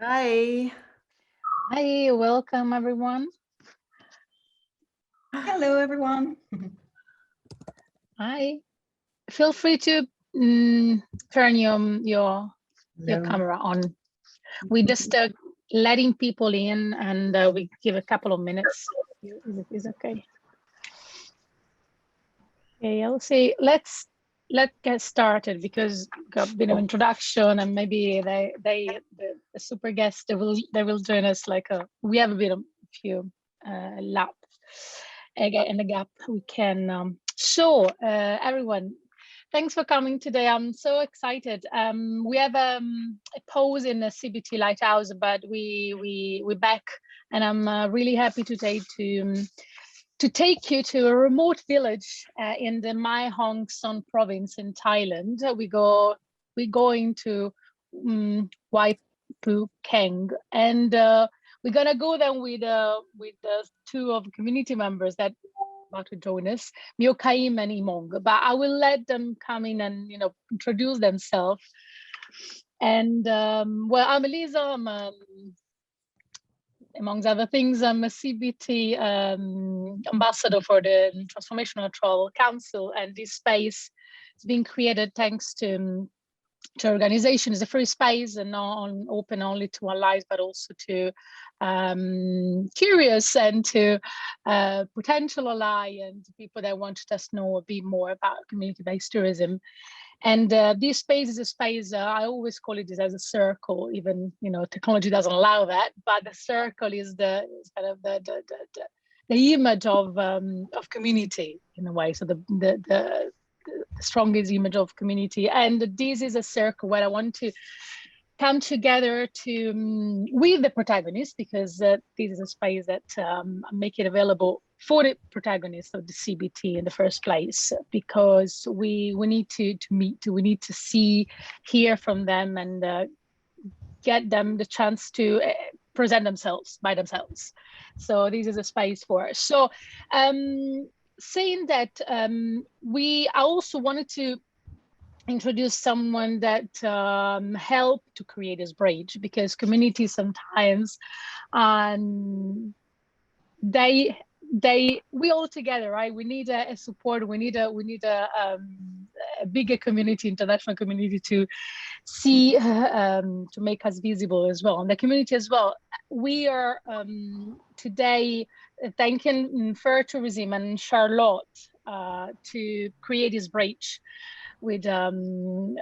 Hi. Hi, welcome everyone. Hello, everyone. Hi. Feel free to turn your camera on. We just letting people in, and we give a couple of minutes. Is okay. Okay, I'll say let's get started because got a bit of introduction, and maybe the super guests they will join us we have a bit of few laps in the gap we can show everyone. Thanks for coming today. I'm so excited. We have a pause in the CBT Lighthouse, but we're back, and I'm really happy today to take you to a remote village in the Mae Hong Son province in Thailand. We're going to Huay Pu Keng, and we're gonna go there with two of the community members that about to join us, Kayan and Imong. But I will let them come in and introduce themselves. And well, I'm Elisa. I'm amongst other things, I'm a CBT ambassador for the Transformational Travel Council, and this space is being created thanks to organization. It's a free space and not open only to allies, but also to curious and to potential ally and people that want to just know a bit more about community-based tourism. And this space is a space, I always call it as a circle, even, technology doesn't allow that, but the circle is kind of the image of community in a way. So the strongest image of community. And this is a circle where I want to come together to with the protagonists, because this is a space that make it available for the protagonists of the CBT in the first place, because we need to meet, we need to see, hear from them, and get them the chance to present themselves by themselves. So this is a space for us. So saying that, I also wanted to introduce someone that helped to create this bridge, because communities sometimes we all together, right? We need a support. We need a bigger community, international community, to see to make us visible as well, and the community as well. We are today thanking Fair Tourism and Charlotte to create this bridge with Huay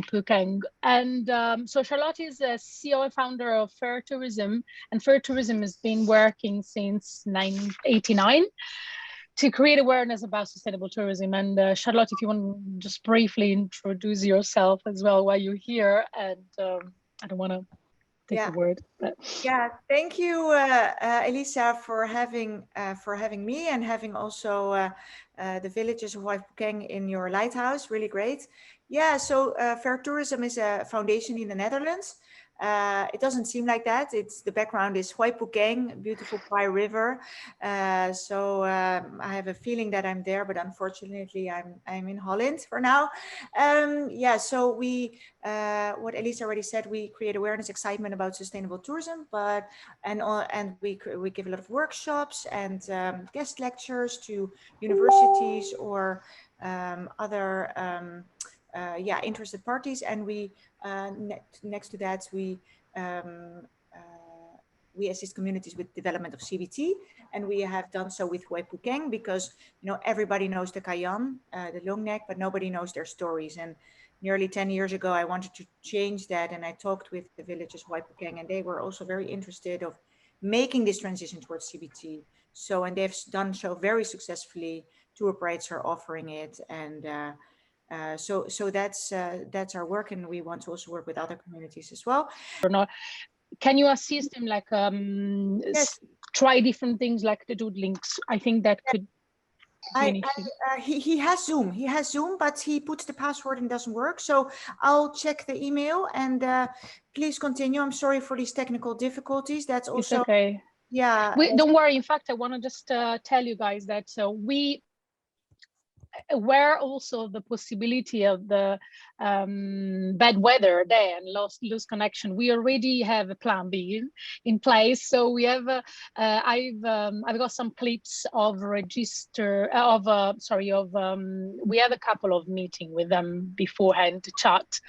Pu Keng. And so Charlotte is the CEO and founder of Fair Tourism, and Fair Tourism has been working since 1989 to create awareness about sustainable tourism. And Charlotte, if you want to just briefly introduce yourself as well while you're here, and I don't want to take the word. But. Yeah, thank you, Elisa, for having me, and having also the villages of Huay Pu Keng in your lighthouse. Really great. Yeah, so Fair Tourism is a foundation in the Netherlands. It doesn't seem like that. The background is Huay Pu Keng, beautiful Pai River. So I have a feeling that I'm there, but unfortunately I'm in Holland for now. Yeah, so what Elisa already said, we create awareness, excitement about sustainable tourism, and we give a lot of workshops and guest lectures to universities or other interested parties. And we next to that, we assist communities with development of CBT, and we have done so with Huay Pu Keng, because everybody knows the Kayan, the long neck, but nobody knows their stories. And nearly 10 years ago, I wanted to change that, and I talked with the villages Huay Pu Keng, and they were also very interested of making this transition towards CBT. So, and they've done so very successfully. Tour operators are offering it, and so that's our work, and we want to also work with other communities as well. Or not? Can you assist him, Yes. Try different things like the dude links? I think that could. He has Zoom. He has Zoom, but he puts the password and it doesn't work. So I'll check the email, and please continue. I'm sorry for these technical difficulties. That's also it's okay. Yeah. Don't worry. In fact, I want to just tell you guys that we aware also of the possibility of the bad weather there and lose connection, we already have a plan B in place. So we have I've got some clips of we had a couple of meetings with them beforehand to chat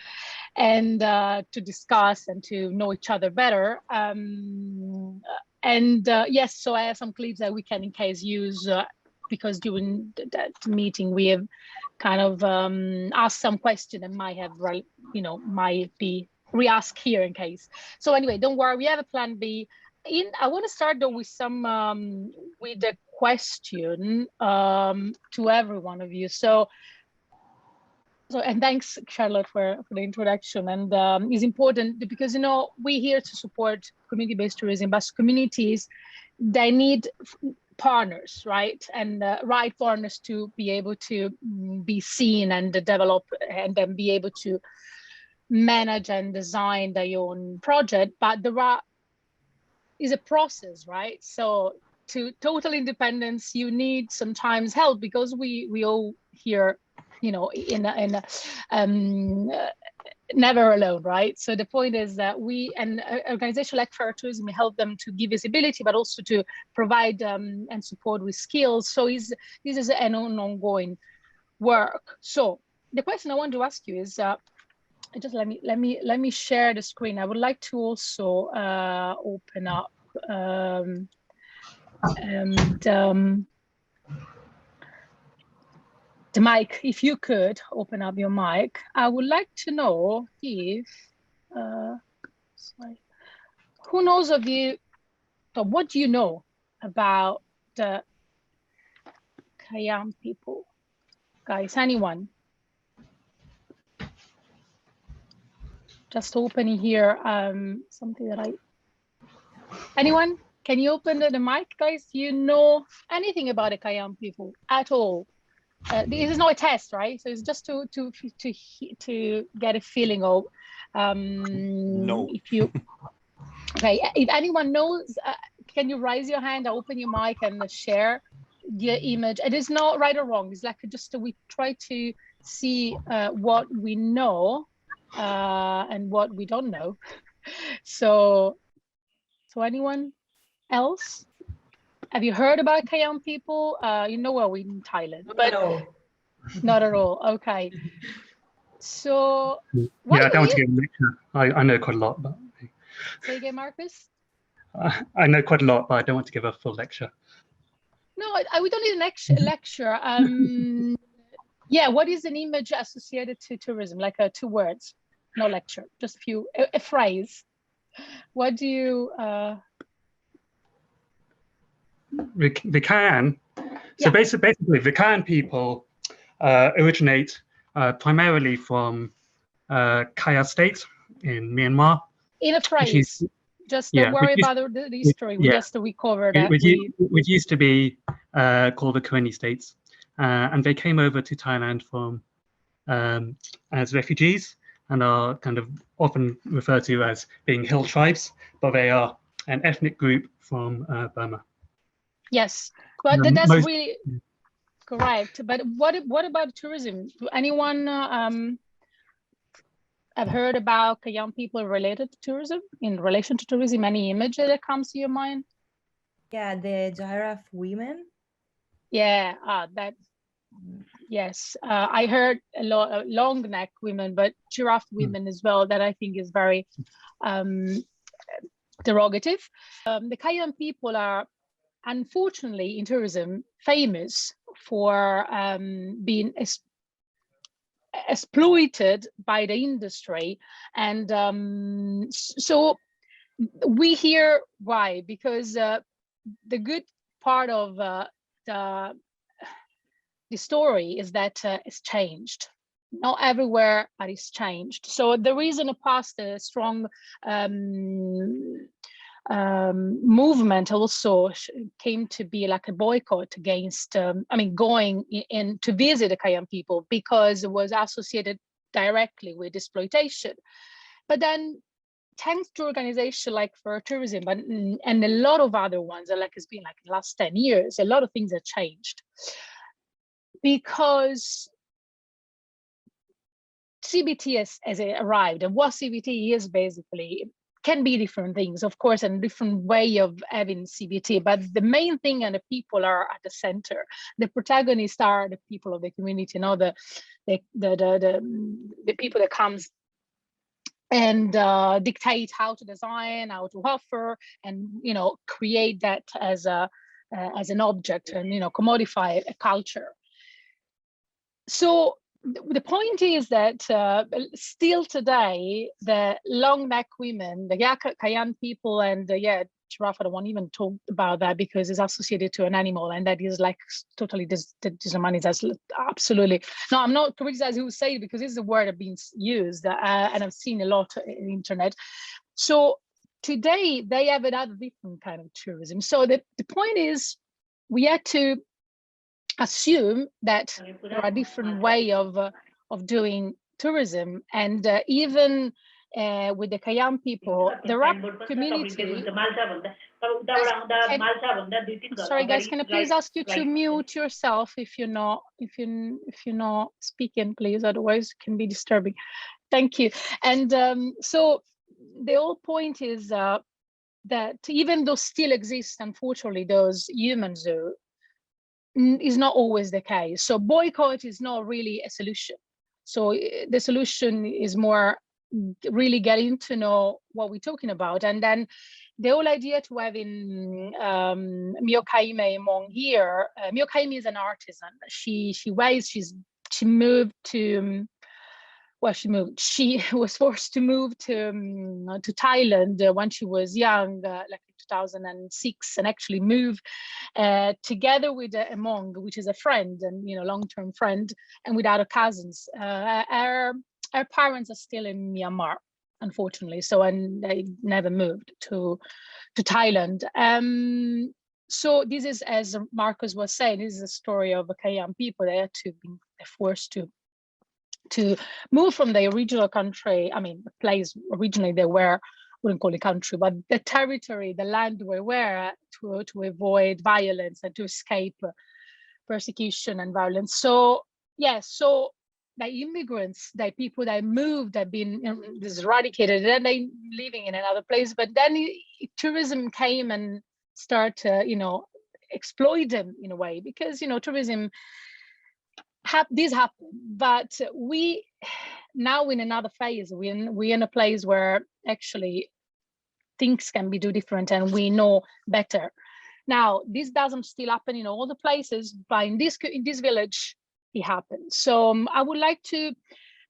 and to discuss and to know each other better. Yes, so I have some clips that we can in case use because during that meeting we have kind of asked some question that might have, might be re-asked here in case. So anyway, don't worry, we have a plan B. I want to start though with some with a question to every one of you. So and thanks, Charlotte, for the introduction. And it's important because, we're here to support community-based tourism, but communities, they need partners, right? And right partners to be able to be seen and develop and then be able to manage and design their own project. But is a process, right? So to total independence, you need sometimes help because we all here, never alone, right? So the point is that we and organization like Fair Tourism help them to give visibility, but also to provide and support with skills. So this is an ongoing work. So the question I want to ask you is, just let me share the screen. I would like to also open up the mic, if you could open up your mic. I would like to know if, who knows of you, or what do you know about the Kayan people? Guys, anyone? Just opening here, something that anyone? Can you open the mic, guys? Do you know anything about the Kayan people at all? This is not a test, right? So it's just to get a feeling of no. If you okay, if anyone knows, can you raise your hand, open your mic, and share your image? It is not right or wrong. It's like just we try to see what we know and what we don't know. So anyone else? Have you heard about Kayan people? Where we're in Thailand, but no. Not at all. Okay. So yeah, I don't want to give a lecture. I know quite a lot, but say again, Marcus. I know quite a lot, but I don't want to give a full lecture. No, we don't need a lecture. Yeah, what is an image associated to tourism? Like 2 words, no lecture, just a phrase. What do you? The Kayan. So basically, the Kayan people originate primarily from Kaya State in Myanmar. In a phrase, just don't worry about the history. We just recover that. Which used to be called the Karenni States, and they came over to Thailand from as refugees and are kind of often referred to as being hill tribes, but they are an ethnic group from Burma. Yes, but that's really correct. But what about tourism? Do anyone have heard about Kayan people related to tourism? In relation to tourism, any image that comes to your mind? Yeah, the giraffe women. Yeah, yes. I heard a lot long neck women, but giraffe women as well. That I think is very derogative. The Kayan people are, unfortunately, in tourism, famous for being exploited by the industry. And so we hear why, because the good part of the story is that it's changed. Not everywhere, but it's changed. So there is in the past a strong movement also came to be like a boycott against, going in to visit the Kayan people because it was associated directly with exploitation. But then thanks to organizations like Fair Tourism and a lot of other ones, like it's been like the last 10 years, a lot of things have changed. because CBT has arrived, and what CBT is basically can be different things, of course, and different way of having CBT, but the main thing and the people are at the center. The protagonists are the people of the community, you know, the people that comes and dictate how to design, how to offer, and, you know, create that as an object, and, you know, commodify a culture. So the point is that still today, the long neck women, the Kayan people, and giraffe, I don't want to even talk about that because it's associated to an animal, and that is like totally dishumanized. That's absolutely, no, I'm not criticizing who say it, because it's a word that's been used, and I've seen a lot on the internet. So today they have another different kind of tourism. So the point is, we had to assume that there are different way of doing tourism, and even with the Kayan people, there are community. Sorry guys, can I please ask you to mute yourself if you're not speaking, please, otherwise it can be disturbing. Thank you. And so the whole point is that even though still exist, unfortunately, those human zoo, is not always the case. So boycott is not really a solution. So the solution is more really getting to know what we're talking about. And then the whole idea to having Myokaime among here, Myokaime is an artisan. She moved to, well, she was forced to move to Thailand when she was young, like in 2006, and actually moved together with a Hmong, which is a friend, and, you know, long-term friend, and with other cousins. Her parents are still in Myanmar, unfortunately, so, and they never moved to Thailand. So this is, as Marcus was saying, this is a story of a Kayan people. They had to be forced to move from the original country, I mean, the place originally they were, wouldn't call it country, but the territory, the land we were, to avoid violence and to escape persecution and violence. So, yeah, so the immigrants, the people that moved, have been eradicated, and they living in another place, but then tourism came and start you know, exploit them in a way, because, you know, tourism, this happened, but we now in another phase. We're in a place where actually things can be do different, and we know better. Now, this doesn't still happen in all the places, but in this village, it happens. So I would like to,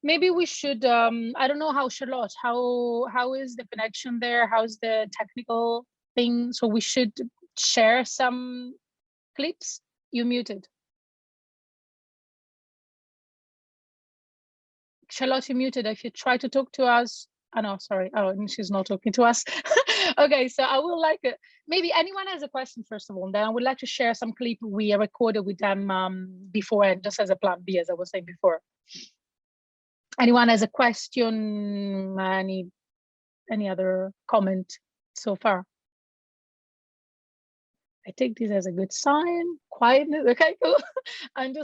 maybe we should, I don't know how, Charlotte, how is the connection there? How's the technical thing? So we should share some clips. You muted. Charlotte, you muted. If you try to talk to us, oh no, sorry. Oh, she's not talking to us. Okay, so I would like maybe anyone has a question first of all. Then I would like to share some clip we recorded with them before, and just as a plan B, as I was saying before. Anyone has a question? Any other comment so far? I take this as a good sign. Quietness. Okay, cool. I'm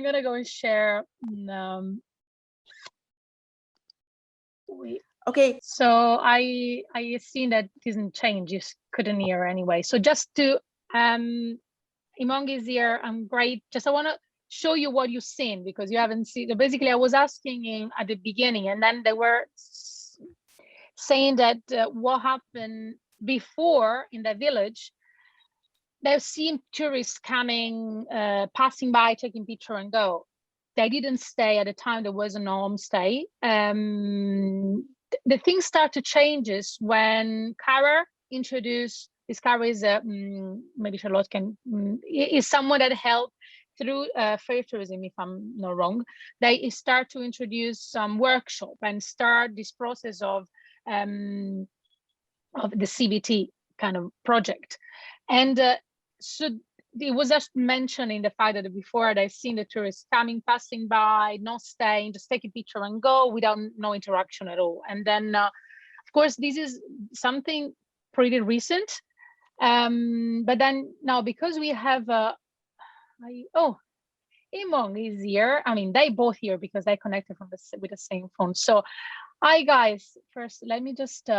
gonna go and share. Okay. So I seen that didn't change. You couldn't hear anyway. So just to Imong is here. I'm great. Just I want to show you what you've seen, because you haven't seen. Basically, I was asking him at the beginning, and then they were saying that what happened before in the village. They've seen tourists coming, passing by, taking picture and go. They didn't stay at the time. There was no homestay. The things start to change when Kara introduced. This Kara is maybe Charlotte can is someone that helped through fair tourism, if I'm not wrong. They start to introduce some workshop and start this process of the CBT kind of project, and so it was just mentioning the fact that before they've seen the tourists coming, passing by, not staying, just take a picture and go without no interaction at all. And then, of course, this is something pretty recent. But then now, because we have, Imong is here. I mean, they both here because they connected from with the same phone. So, hi guys. First, let me just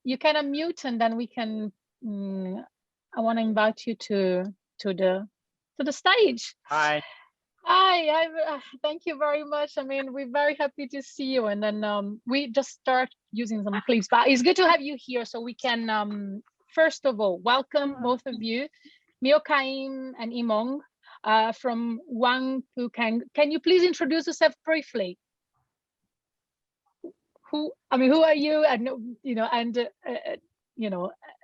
you can unmute and then we can. I want to invite you to the stage. Hi. Hi, thank you very much. I mean, we're very happy to see you. And then we just start using some clips, but it's good to have you here so we can, first of all, welcome both of you, Kayan and Imong from Huay Pu Keng. Can you please introduce yourself briefly? Who are you? And,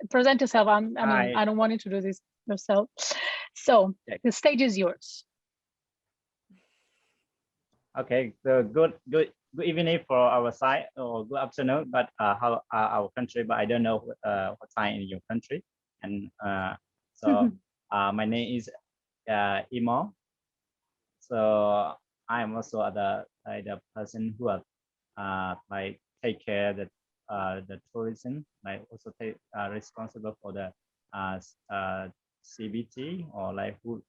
present yourself. I don't want to introduce this yourself. So the stage is yours. Okay, so good evening for our side, or good afternoon, but how our country, but I don't know what time in your country. And so my name is Imo. So I am also the person who like take care the tourism, like also take responsible for the CBT, or like who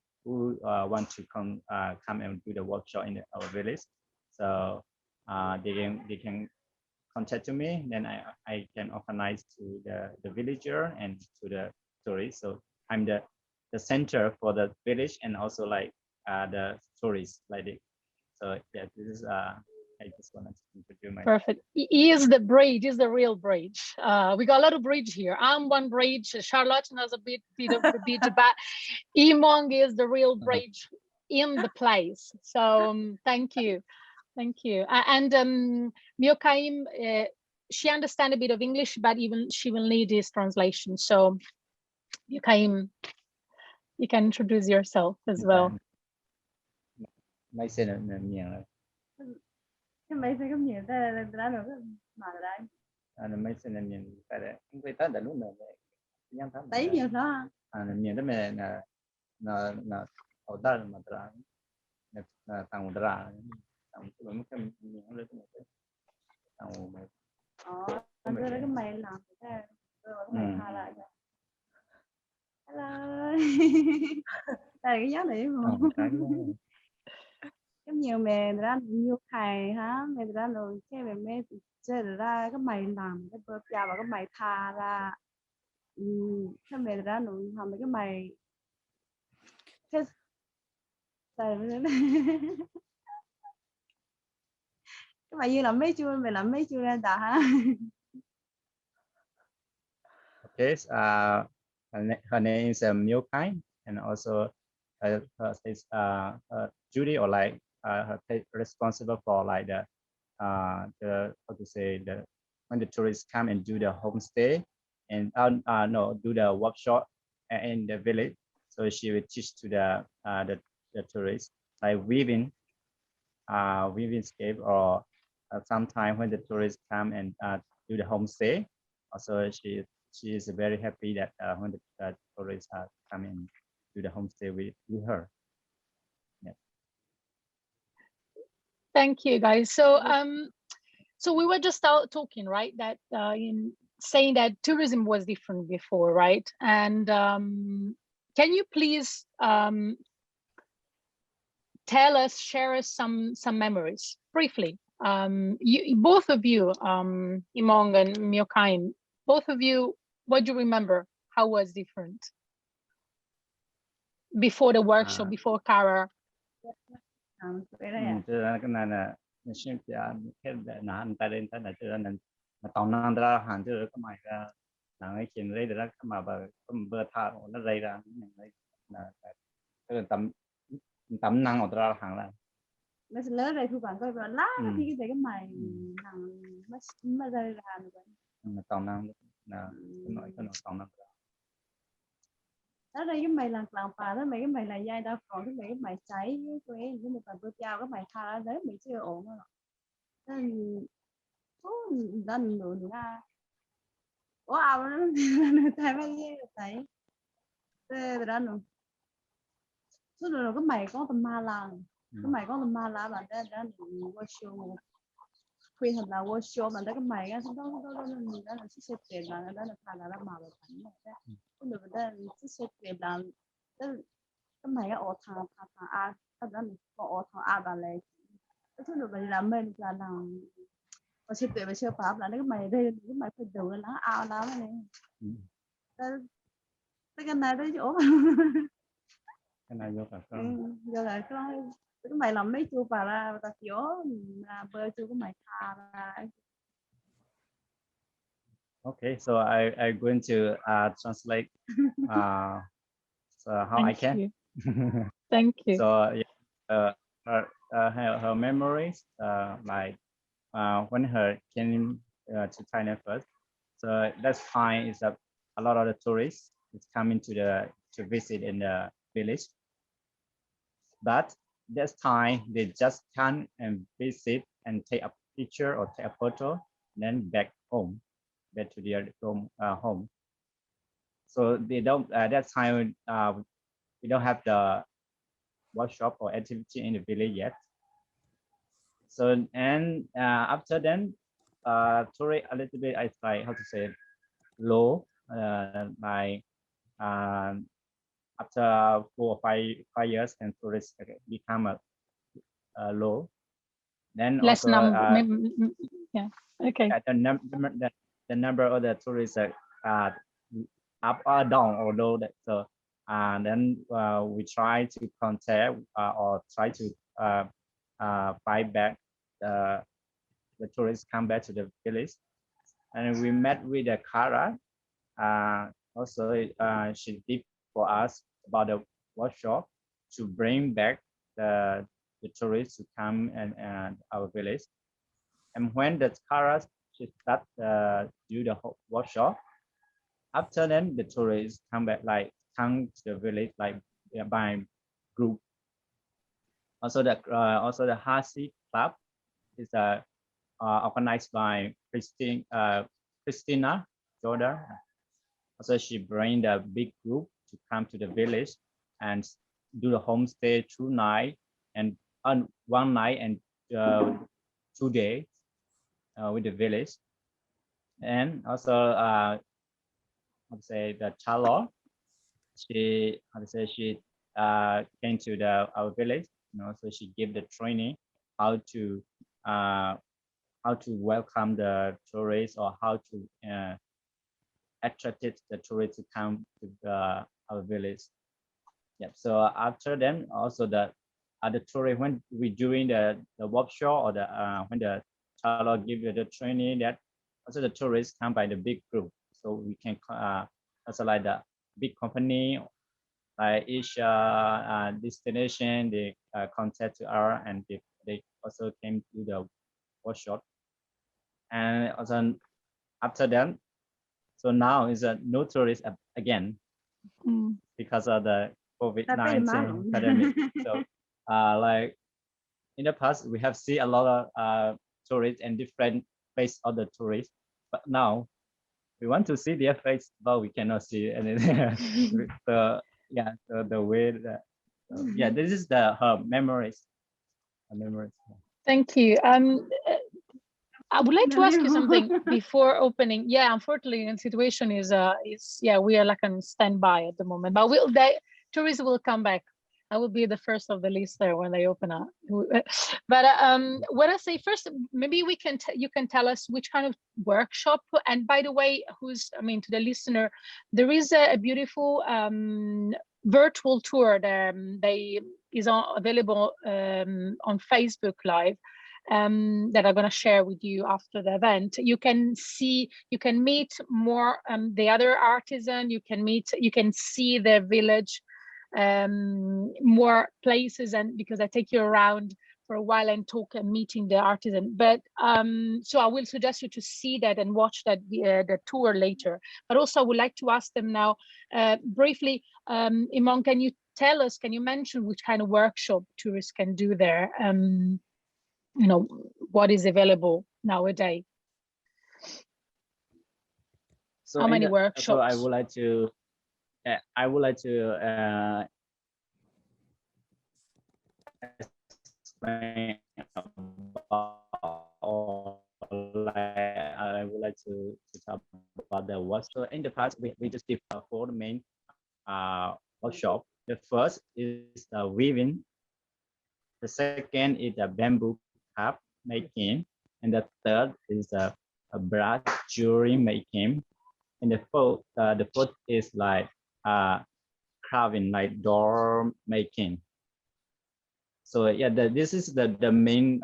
want to come and do the workshop in our village. So they can contact to me, then I can organize to the villager and to the tourists. So I'm the center for the village and also like the tourists like it. So yeah, this is I just wanted to introduce myself. Perfect. He is the bridge, is the real bridge. We got a lot of bridge here. I'm one bridge, Charlotte has a bit of the bridge, but Imong is the real bridge in the place. So thank you. Thank you. And Kayan, she understands a bit of English, but even she will need this translation. So Kayan, you can introduce yourself as well. Mấy xe là nhiều rồi. Mấy xe có nhiều ta là mà ở đây. Mấy xe là nhiều tại đây. Không phải tới lúc nào vậy. Đấy nhiều đó. Nhiều đó là ở đây mà ra. Là tàu ra. Tàu cũng không nhiều lên cái tàu mà. Tôi cái mày làm cái mày tha lại. Hello. Đây cái giá này không? Cái nhiều mẹ ra nhiều thầy hả, mẹ ra rồi cái mẹ chơi ra cái mày làm cái bơ và cái mày tha ra, cái mẹ ra rồi làm cái mày cái mày như làm mấy chưa, mày làm mấy chưa ra đã hả? Okay, her name is Kayan, and also Judy, or like her responsible for like the how to say, the when the tourists come and do the homestay and do the workshop in the village. So she will teach to the tourists like weaving scape, or sometimes when the tourists come and do the homestay. Also she is very happy that when the tourists come and do the homestay with her. Yeah. Thank you, guys. So so we were just out talking, right? That in saying that tourism was different before, right? And can you please share us some memories briefly? Both of you, Imong and Kayan, both of you, what do you remember? How was different before the workshop, before Kara? Cái này là xem cái nạn tại đây ta là chưa nên tàu năng ra hàng chưa có mày ra là cái chuyện đấy ra mà bờ thả nó dây ra là cái tấm năng ở ra hàng là Nó sẽ lớn đây thu quản coi và lá thì cái mày thằng nó rơi ra rồi. Tàu năng là cái tàu năng đó đây cái mày làm phà đó, mấy cái mày là dây đa còn cái mày cháy với cái một phần bữa chào cái mày tha ra đấy mình chưa ổn rồi. Nên đần nữa nha. Wow, nó thay bao nhiêu đấy. Thế đó nữa. Số rồi cái mày có tầm ma làng, cái mày có tầm ma lá bạn đó workshop khuyên thật là workshop bạn đó cái mày á, đó là xếp tiền là đó là thà là mà bạn này đó. Cái người ta xếp tiền là cái cái mày ở thằng à tao đã mình có ở thằng à bà này cái thứ mình làm mình là nào mà sẽ tuyệt mà chưa pháp là cái mày đây cái mày phải đường nó ao đó này cái này đấy chỗ cái này vô cả giờ là cái mày làm mấy chú bà là ta kiểu là bơi chú cái mày thà là Okay, so I'm going to translate so how I Thank can. you. Thank you. So yeah, her memories like when her came to Thailand first. So that's fine. Is a lot of the tourists is coming to visit in the village. But this time they just come and visit and take a picture or take a photo, then back home, back to their home. So they don't. That time we don't have the workshop or activity in the village yet. So and after then, tourist a little bit. I try how to say low. Like after 4 or 5 years, and tourists become a low. Then Less also number. Yeah. Okay. the number of the tourists up or down or low. That so and then we try to contact or try to fight back the tourists come back to the village, and we met with the Kara. Also, she did for us about the workshop to bring back the tourists to come and our village. And when the Kara she start do the workshop, after then the tourists come back like come to the village like by group. Also the Hasi Club is organized by Christina Jordan. Also she bring the big group to come to the village and do the homestay 2 nights and 1 night and 2 days with the village. And also I'd say the Chalo, she came to our village, so she gave the training how to welcome the tourists or how to attract the tourists to come to our village. Yeah. So after then, also the tourists when we doing the workshop or the when the Chalo give you the training, that also the tourists come by the big group, so we can also like the big company like each destination they contact to us and they also came to the workshop. And also after that, so now is a no tourist again because of the COVID-19 pandemic. So like in the past we have seen a lot of tourists and different face of the tourists, but now we want to see their face, but we cannot see anything. So yeah, so the way that yeah, this is her memories. Her memories. Thank you. I would like to ask you something before opening. Yeah, unfortunately, the situation is yeah, we are like on standby at the moment, but tourists will come back. I will be the first of the list there when they open up. But what I say first, maybe you can tell us which kind of workshop. And by the way, to the listener, there is a beautiful virtual tour that is available on Facebook Live. That I'm going to share with you after the event. You can meet more the other artisan. You can see the village, more places, and because I take you around for a while and talk and meeting the artisan. But so I will suggest you to see that and watch that the tour later. But also I would like to ask them now briefly, Imon, can you mention which kind of workshop tourists can do there? What is available nowadays? So how many workshops? So I would like to explain about, or I would like to talk about the workshop. So in the past we just did 4 main workshop. The first is the weaving. The second is the bamboo cup making, and the third is a brass jewelry making, and the fourth is like carving, like door making. So yeah, this is the main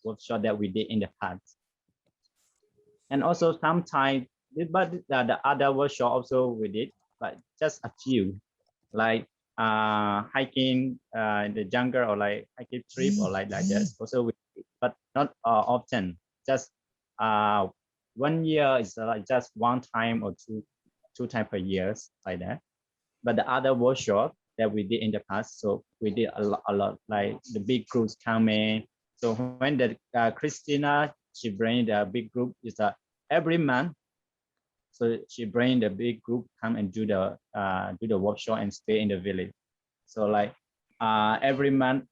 workshop that we did in the past. And also sometimes, but the other workshop also we did, but just a few, like hiking in the jungle, or like hiking trip, or like that. Also, but not often. Just 1 year is like just one time or two times per year, like that. But the other workshop that we did in the past, so we did a lot, like the big groups coming. So when the Christina, she bring the big group, is every month. So she bring the big group come and do the workshop and stay in the village. So like every month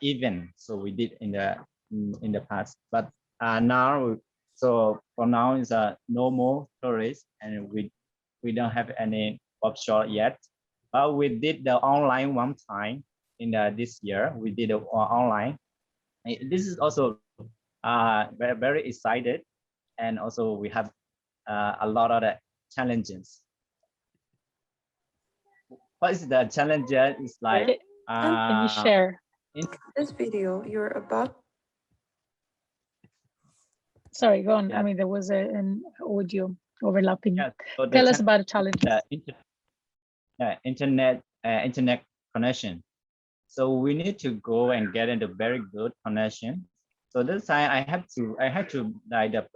event. So we did in the past, but now, so for now is no more tourists, and we don't have any workshop yet. But we did the online one time in this year. We did it online. This is also very excited, and also we have a lot of the challenges. What is the challenge? It's like can you share in this video you're about? Sorry, go on. Yeah. I mean, there was an audio overlapping. Yeah, so tell us about the challenges. Internet connection. So we need to go and get into very good connection. So this time I had to like the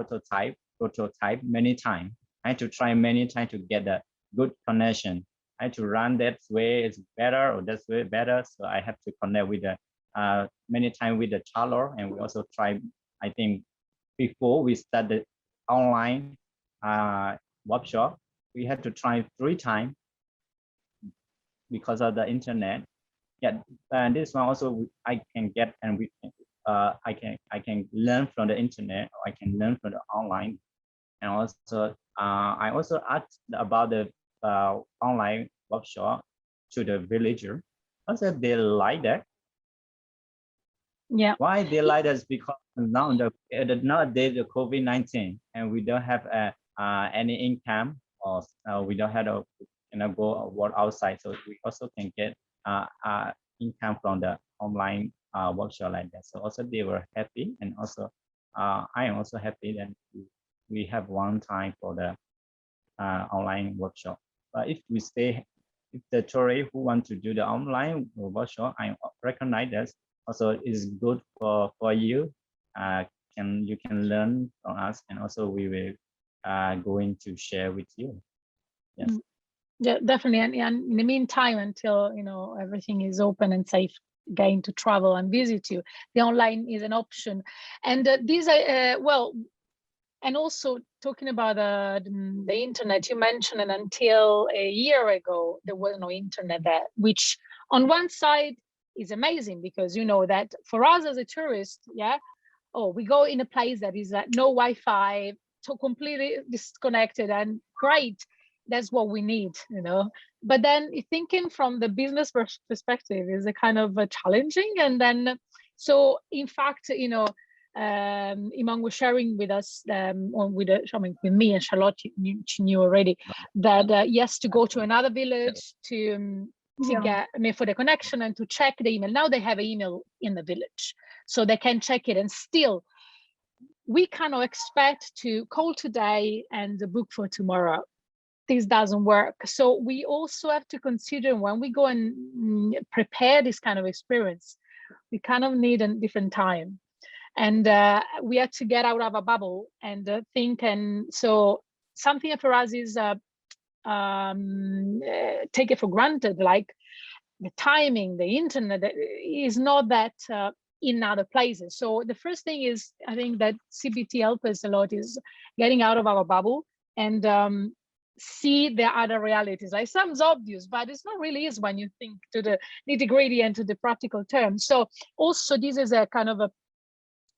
prototype many times. I had to try many times to get a good connection. I had to run that way is better, or this way better. So I have to connect with the many times with the Charlotte, and we also try. I think before we started online workshop, we had to try 3 times because of the internet. Yeah, and this one also I can get, and we can I can learn from the internet, or I can learn from the online. And also I also asked about the online workshop to the villager. Also they like that. Yeah. Why they like that is because now nowadays the COVID-19, and we don't have any income, or we don't have to go work outside, so we also can get income from the online workshop like that. So also they were happy, and also I am also happy that we have one time for the online workshop. But if the tourists who want to do the online workshop, I recognize that also is good for you. You can learn from us, and also we will going to share with you. Yes. Yeah, definitely. And in the meantime, until everything is open and safe again to travel and visit you, the online is an option. And these are well, and also talking about the internet, you mentioned, and until a year ago there was no internet there, which on one side is amazing, because that for us as a tourist, we go in a place that is no Wi-Fi, so completely disconnected, and great. That's what we need, But then thinking from the business perspective is a kind of challenging. And then, so in fact, Iman was sharing with us, with me and Charlotte, she knew already that yes, to go to another village to get for the connection and to check the email. Now they have an email in the village, so they can check it, and still we cannot expect to call today and book for tomorrow. This doesn't work. So we also have to consider, when we go and prepare this kind of experience, we kind of need a different time, and we have to get out of a bubble and think. And so something for us is take it for granted, like the timing, the internet is not that in other places. So the first thing is, I think that CBT helps us a lot, is getting out of our bubble and see the other realities. Like, sounds obvious, but it's not really is when you think to the nitty-gritty and to the practical terms. So also this is a kind of a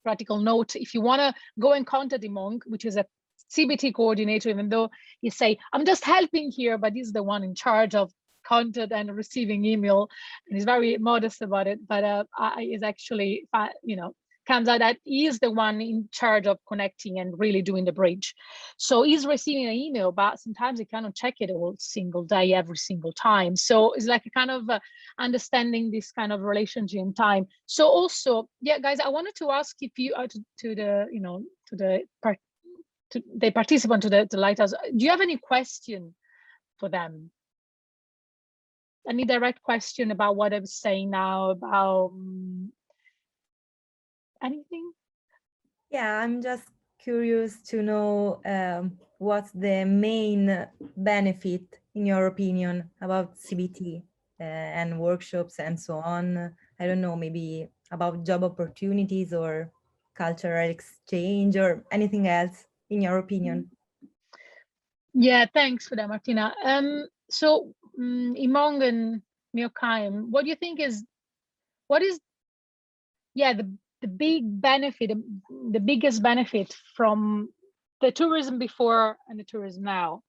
practical note. If you want to go and contact Imong, which is a CBT coordinator, even though you say, I'm just helping here, but he's the one in charge of content and receiving email, and he's very modest about it. But is actually, comes out that he is the one in charge of connecting and really doing the bridge. So he's receiving an email, but sometimes he cannot check it all single day, every single time. So it's like a kind of understanding this kind of relationship in time. So also, yeah, guys, I wanted to ask if you are to the participant to the Lighthouse, do you have any question for them? Any direct question about what I'm saying now, about anything? Yeah, I'm just curious to know what's the main benefit, in your opinion, about CBT and workshops and so on. I don't know, maybe about job opportunities or cultural exchange or anything else, in your opinion. Yeah, thanks for that, Martina. So Imong and Kayan, what do you think is, the big benefit, the biggest benefit from the tourism before and the tourism now?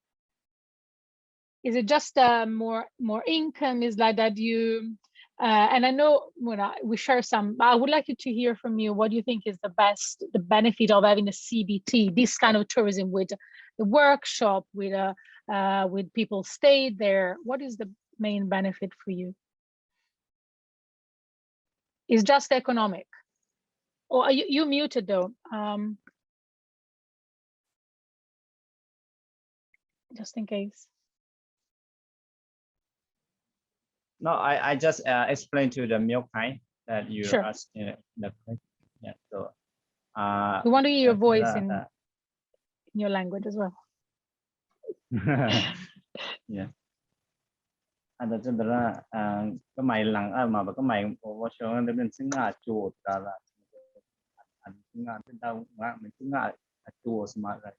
Is it just more income? Is like that you, and I know when we share some, I would like you to hear from you. What do you think is the benefit of having a CBT, this kind of tourism with the workshop, with people stay there? What is the main benefit for you? Is just economic? Or are you muted though? Just in case. No, I just explained to the milk kind that you Sure. asked. Yeah. So we want to hear your voice in your language as well. Yeah. Ada cedera cái mày lặng mà cái mày có số nó bên sinh ngã chuột là anh sinh ngã bên đâu mà mình sinh ngã chuột mà rồi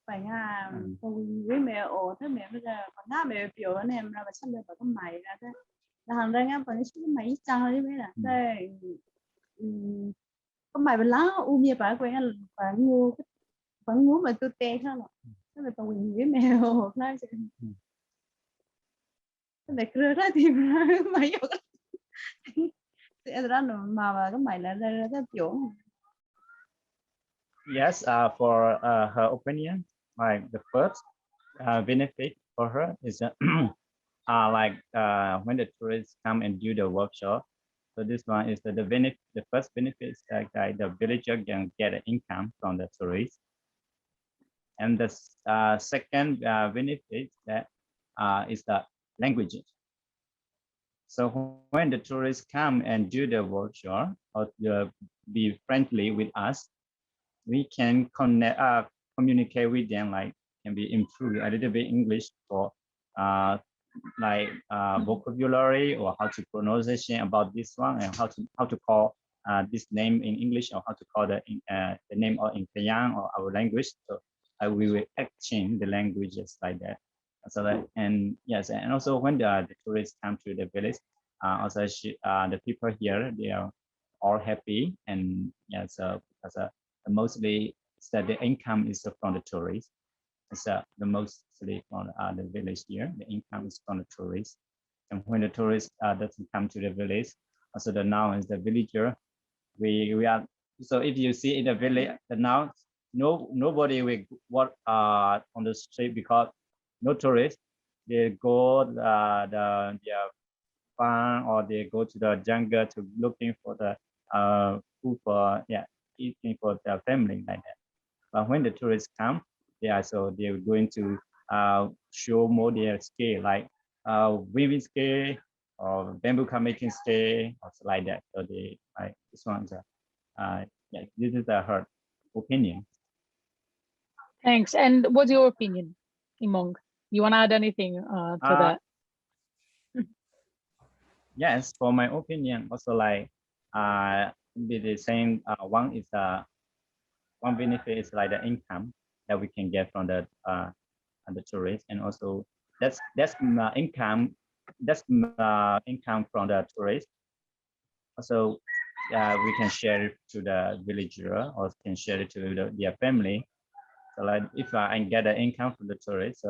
phải nga cùng với mẹ ổ thế mẹ bây giờ còn nga mẹ biểu anh em là xong rồi bảo cái mày ra thế là hàng đây em còn cái mày chăng đấy mấy là đây cái mày bên lá u mía phải quen phải ngu mà tôi tê thôi rồi thế là cùng với mẹ ổ lại để kêu ra thì mày sẽ ra mà cái mày là ra chỗ. Yes, for her opinion, like the first benefit for her is like when the tourists come and do the workshop. So this one is the benefit. The first benefit is that the villager can get an income from the tourists, and the second benefit that is the languages. So when the tourists come and do the workshop or be friendly with us, we can connect, communicate with them, like can be improved a little bit English for vocabulary or how to pronunciation about this one and how to call this name in English or how to call the name or in Kayan or our language. So we will exchange the languages like that. So that, and yes, and also when the tourists come to the village, also the people here, they are all happy, and yes, because mostly the income is from the tourists. It's the mostly from the village here. The income is from the tourists, and when the tourist doesn't come to the village, also the now is the villager. We are, so if you see in the village, the now nobody will walk on the street because no tourists. They go their farm or they go to the jungle to looking for the food for eating for their family like that. But when the tourists come, so they're going to show more their skill, like weaving skill or bamboo car making skill or like that. So they like this one's this is her opinion. Thanks. And what's your opinion, Imong? You want to add anything to that? Yes, for my opinion, also like be the same. One is one benefit is like the income that we can get from the tourists, and also that's income from the tourists. Also, we can share it to the villager or can share it to their family. So like if I get the income from the tourists,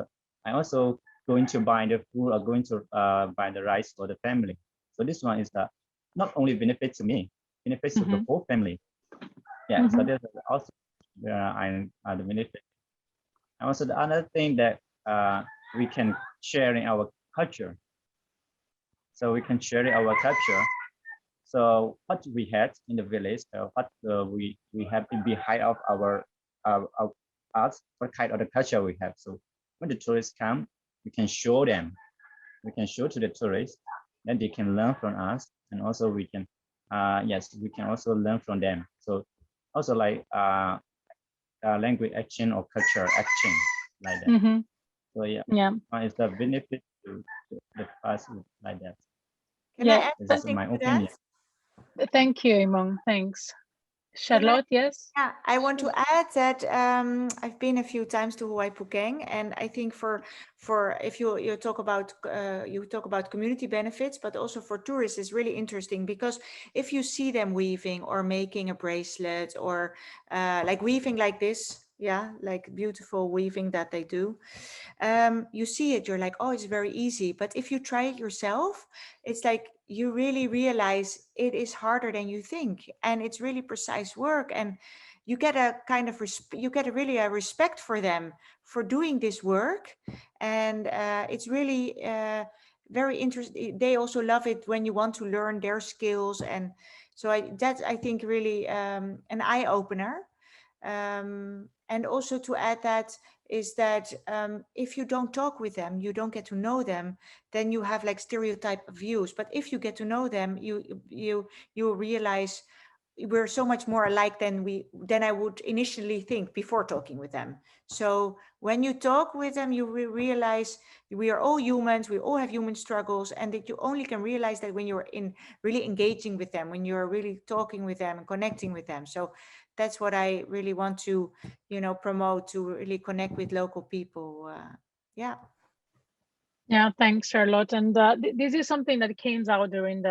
I also going to buy the food or going to buy the rice for the family. So this one is not only benefit to me, benefits to the whole family. Yeah, so this is also the benefit. And also the other thing that we can share in our culture. So we can share our culture. So what we had in the village, what we have behind of our arts, what kind of the culture we have. So when the tourists come, we can show them. We can show to the tourists, then they can learn from us, and also we can, yes, we can also learn from them. So also like language action or culture action like that. So yeah, it's the benefit to the past like that. Can I add This is something my to opinion. that? Thank you, Imong. Thanks. Charlotte, yes? Yeah, I want to add that I've been a few times to Huay Pu Keng, and I think for if you talk about community benefits, but also for tourists, it's really interesting, because if you see them weaving or making a bracelet or like weaving like this, yeah, like beautiful weaving that they do, you see it, you're like, oh, it's very easy. But if you try it yourself, it's like you really realize it is harder than you think, and it's really precise work, and you get a kind of really a respect for them for doing this work. And it's really very interesting. They also love it when you want to learn their skills, and so that's I think really an eye-opener. And also to add that is that if you don't talk with them, you don't get to know them, then you have like stereotype views. But if you get to know them, you realize we're so much more alike than I would initially think before talking with them. So when you talk with them, you realize we are all humans, we all have human struggles, and that you only can realize that when you're really engaging with them, when you're really talking with them and connecting with them. So that's what I really want to, promote, to really connect with local people. Yeah. Yeah, thanks, Charlotte. And this is something that came out during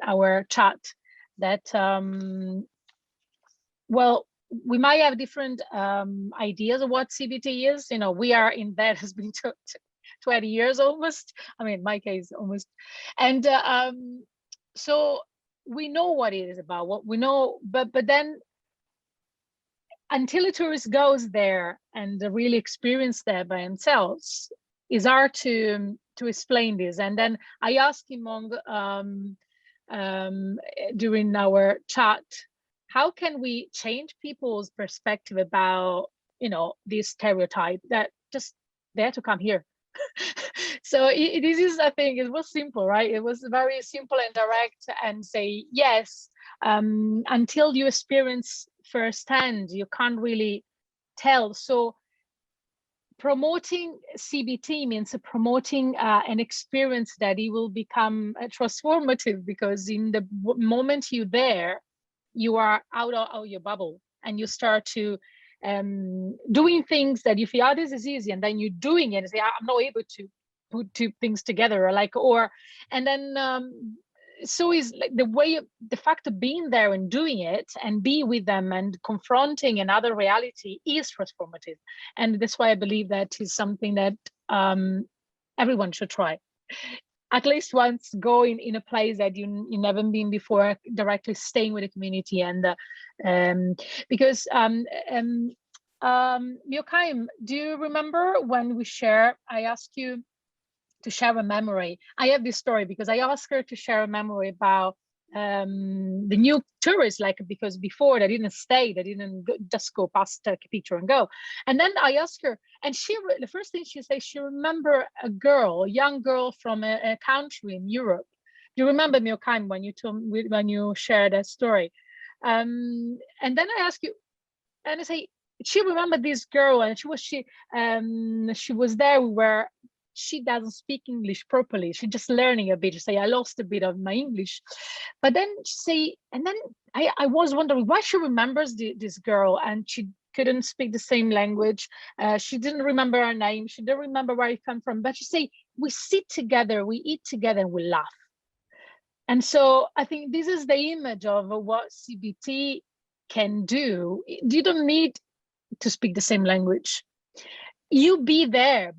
our chat, that well, we might have different ideas of what CBT is. We are in that has been 20 years almost. I mean, in my case, almost. And so we know what it is about, what we know, but then until a tourist goes there and really experience that by themselves, it's hard to explain this. And then I asked Imong during our chat, how can we change people's perspective about this stereotype that just they have to come here? So this is, I think, it was simple, right? It was very simple and direct, and say yes. Until you experience firsthand, you can't really tell. So promoting CBT means promoting an experience that it will become transformative, because in the moment you're there, you are out of your bubble, and you start to doing things that you feel, oh, this is easy, and then you're doing it and say, I'm not able to put two things together, and then so is like the fact of being there and doing it and be with them and confronting another reality is transformative. And that's why I believe that is something that everyone should try. At least once, go in a place that you never been before, directly staying with the community. And because Myokaim, do you remember when we I asked you to share a memory? I have this story because I asked her to share a memory about the new tourists, because before they didn't stay, they didn't just go past, take a picture and go. And then I asked her, and the first thing she said, she remember a young girl from a country in Europe. Do you remember, Myokaim, when you shared that story? And then I asked you, and I say, she remembered this girl, and she was there where she doesn't speak English properly. She's just learning a bit. She say, I lost a bit of my English. But then she say, and then I was wondering why she remembers this girl, and she couldn't speak the same language. She didn't remember her name. She didn't remember where it come from. But she say, we sit together, we eat together, and we laugh. And so I think this is the image of what CBT can do. You don't need to speak the same language. you being there,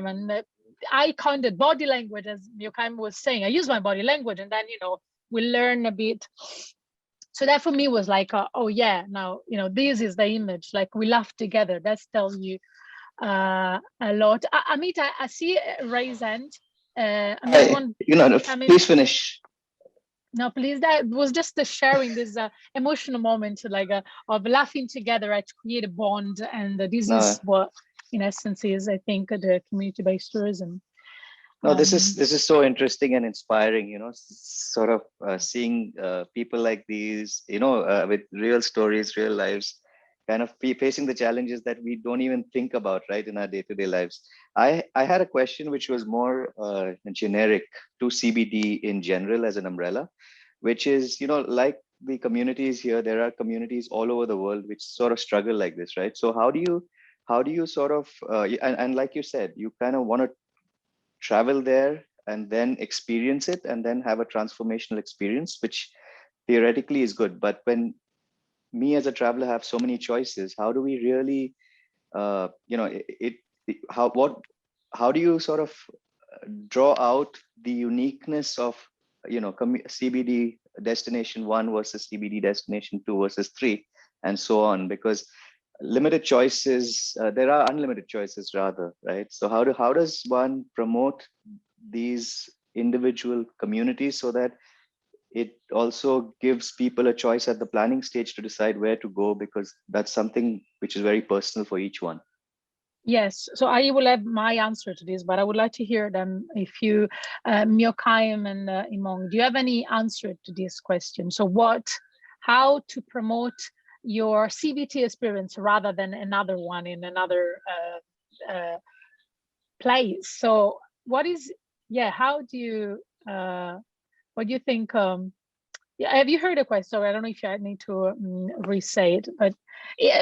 and eye contact, body language, as Yokaim was saying. I use my body language, and then we learn a bit. So that for me was like, oh yeah, now this is the image. Like we laugh together. That's tells you a lot. Amit, I see a raised hand. Please finish. No, please. That was just the sharing this emotional moment, like of laughing together to create a bond, and this is what, in essence, is I think the community-based tourism. No, this is so interesting and inspiring. Sort of seeing people like these, with real stories, real lives, kind of facing the challenges that we don't even think about, right, in our day-to-day lives. I had a question which was more generic to CBD in general as an umbrella, which is, like the communities here, there are communities all over the world which sort of struggle like this, right? So how do you sort of, and like you said, you kind of want to travel there and then experience it and then have a transformational experience, which theoretically is good. But when me as a traveler have so many choices, how do we really, how do you sort of draw out the uniqueness of, CBD destination 1 versus CBD destination 2 versus 3, and so on? Because limited choices, there are unlimited choices rather, right? So how does one promote these individual communities so that it also gives people a choice at the planning stage to decide where to go, because that's something which is very personal for each one? Yes, so I will have my answer to this, but I would like to hear them. If you, Myokaim and Imong, do you have any answer to this question? So how to promote your CBT experience rather than another one in another place? So how do you, what do you think? Have you heard a question? Sorry, I don't know if I need to re-say it, but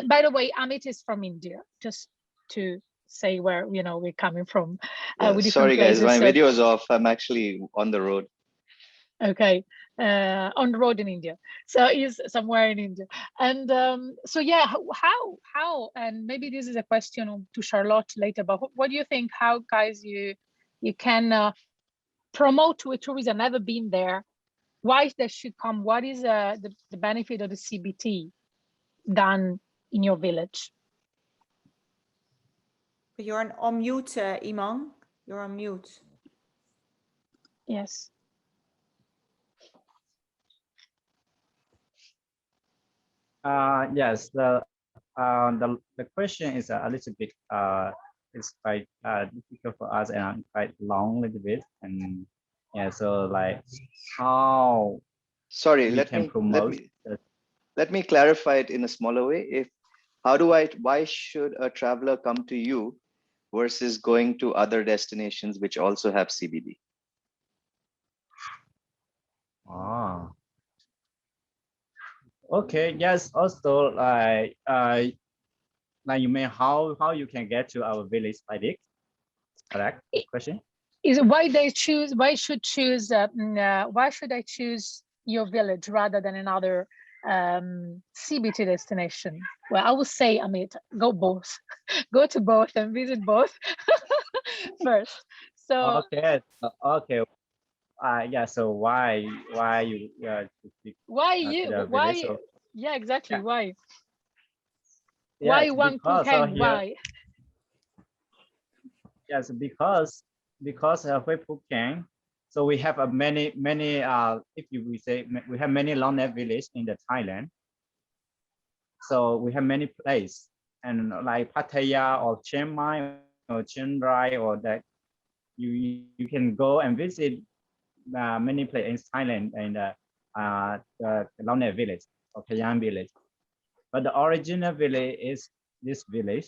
by the way, Amit is from India, just to say where we're coming from. Sorry guys, my video is off. I'm actually on the road. Okay, on the road in India. So he's somewhere in India. And so yeah, how, and maybe this is a question to Charlotte later, but what do you think, how guys you can promote to a tourism never been there, why they should come? What is the benefit of the CBT done in your village? You're on mute, Imong. You're on mute. Yes. Yes. The question is a little bit it's quite difficult for us and quite long a little bit, and yeah, so like how let me clarify it in a smaller way. Why should a traveler come to you versus going to other destinations which also have CBD? Okay. Yes. Also, like you mean how you can get to our village like this? Correct question. Is why they choose? Why should I choose your village rather than another CBT destination? Well, I would say, Amit, go both. Go to both and visit both first. So okay. Yeah. So why you yeah, exactly. Yeah. Why? Yes, why Huay Pu Keng? Why? Yes, because Huay Pu Keng. So we have many we have many long neck village in the Thailand. So we have many places, and like Pattaya or Chiang Mai or Chiang Rai, or that you can go and visit many places in Thailand, and the long neck village or Kayan village. But the original village is this village.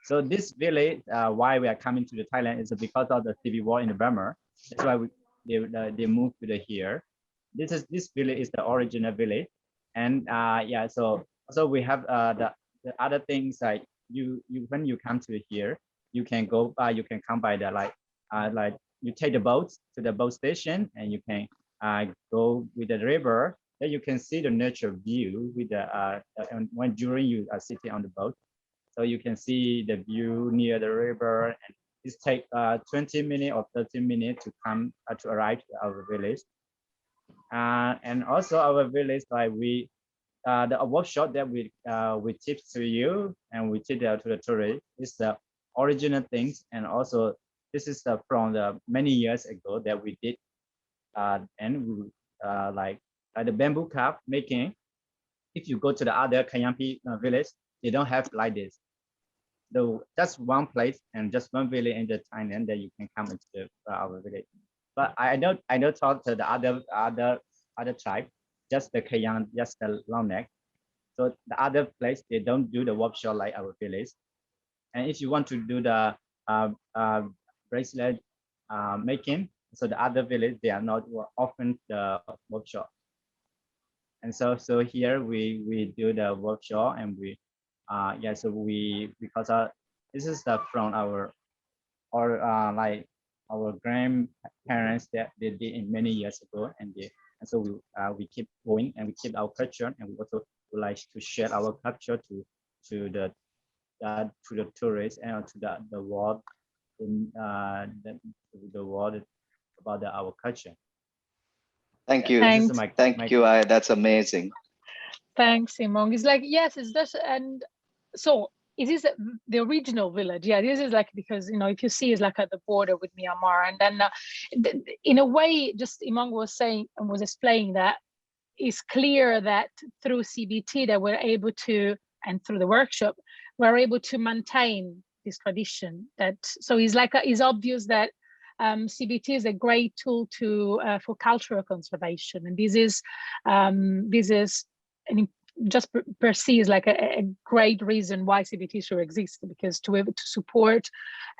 So this village, why we are coming to the Thailand is because of the civil war in Burma. That's why they moved to here. This village is the original village, and yeah. So we have the other things like when you come to here, you can go by, you can come by the like you take the boat to the boat station, and you can go with the river. Then you can see the natural view with the when during you are sitting on the boat. so you can see the view near the river. And it takes 20 minutes or 30 minutes to come to arrive to our village. And also our village, like the workshop that we teach to you and we teach to the tourists is the original things, and also this is from the many years ago that we did, and we like the bamboo cup making. If you go to the other Kayan village, they don't have like this. Though just one place and just one village in the Thailand that you can come into our village. But I don't talk to the other tribe, just the Kayan, just the long neck. So the other place they don't do the workshop like our village. And if you want to do the bracelet making, so the other village they are not often the workshop. And so here we do the workshop, and we so we, because this is the from our like our grandparents that they did in many years ago, and so we keep going and we keep our culture, and we also would like to share our culture to the tourists and to the world in the world about our culture. Thank you. Thanks. Thank you. That's amazing. Thanks, Simon. It's like, yes, it's just, and so it is the original village. Yeah, this is like, because, you know, if you see, it's like at the border with Myanmar. And then in a way, just Imong was saying and was explaining that it's clear that through CBT that we're able to, and through the workshop, we're able to maintain this tradition. That so it's like it's obvious that CBT is a great tool to for cultural conservation, and this is just per se is like a great reason why CBT should exist, because to be able to support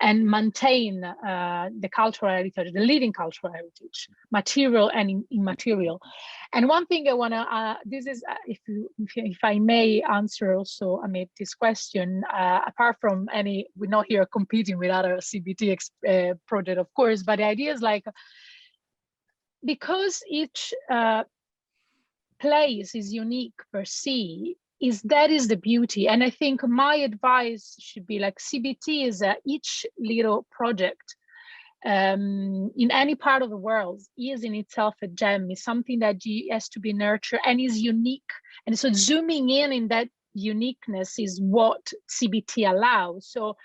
and maintain the cultural heritage, the living cultural heritage, material and immaterial. And one thing I want to, this is, if I may answer also, Amit, this question, apart from any, we're not here competing with other CBT project, of course, but the idea is like, because each place is unique per se, that is the beauty. And I think my advice should be like, CBT is each little project in any part of the world is in itself a gem, is something that has to be nurtured and is unique. And so zooming in that uniqueness is what CBT allows. So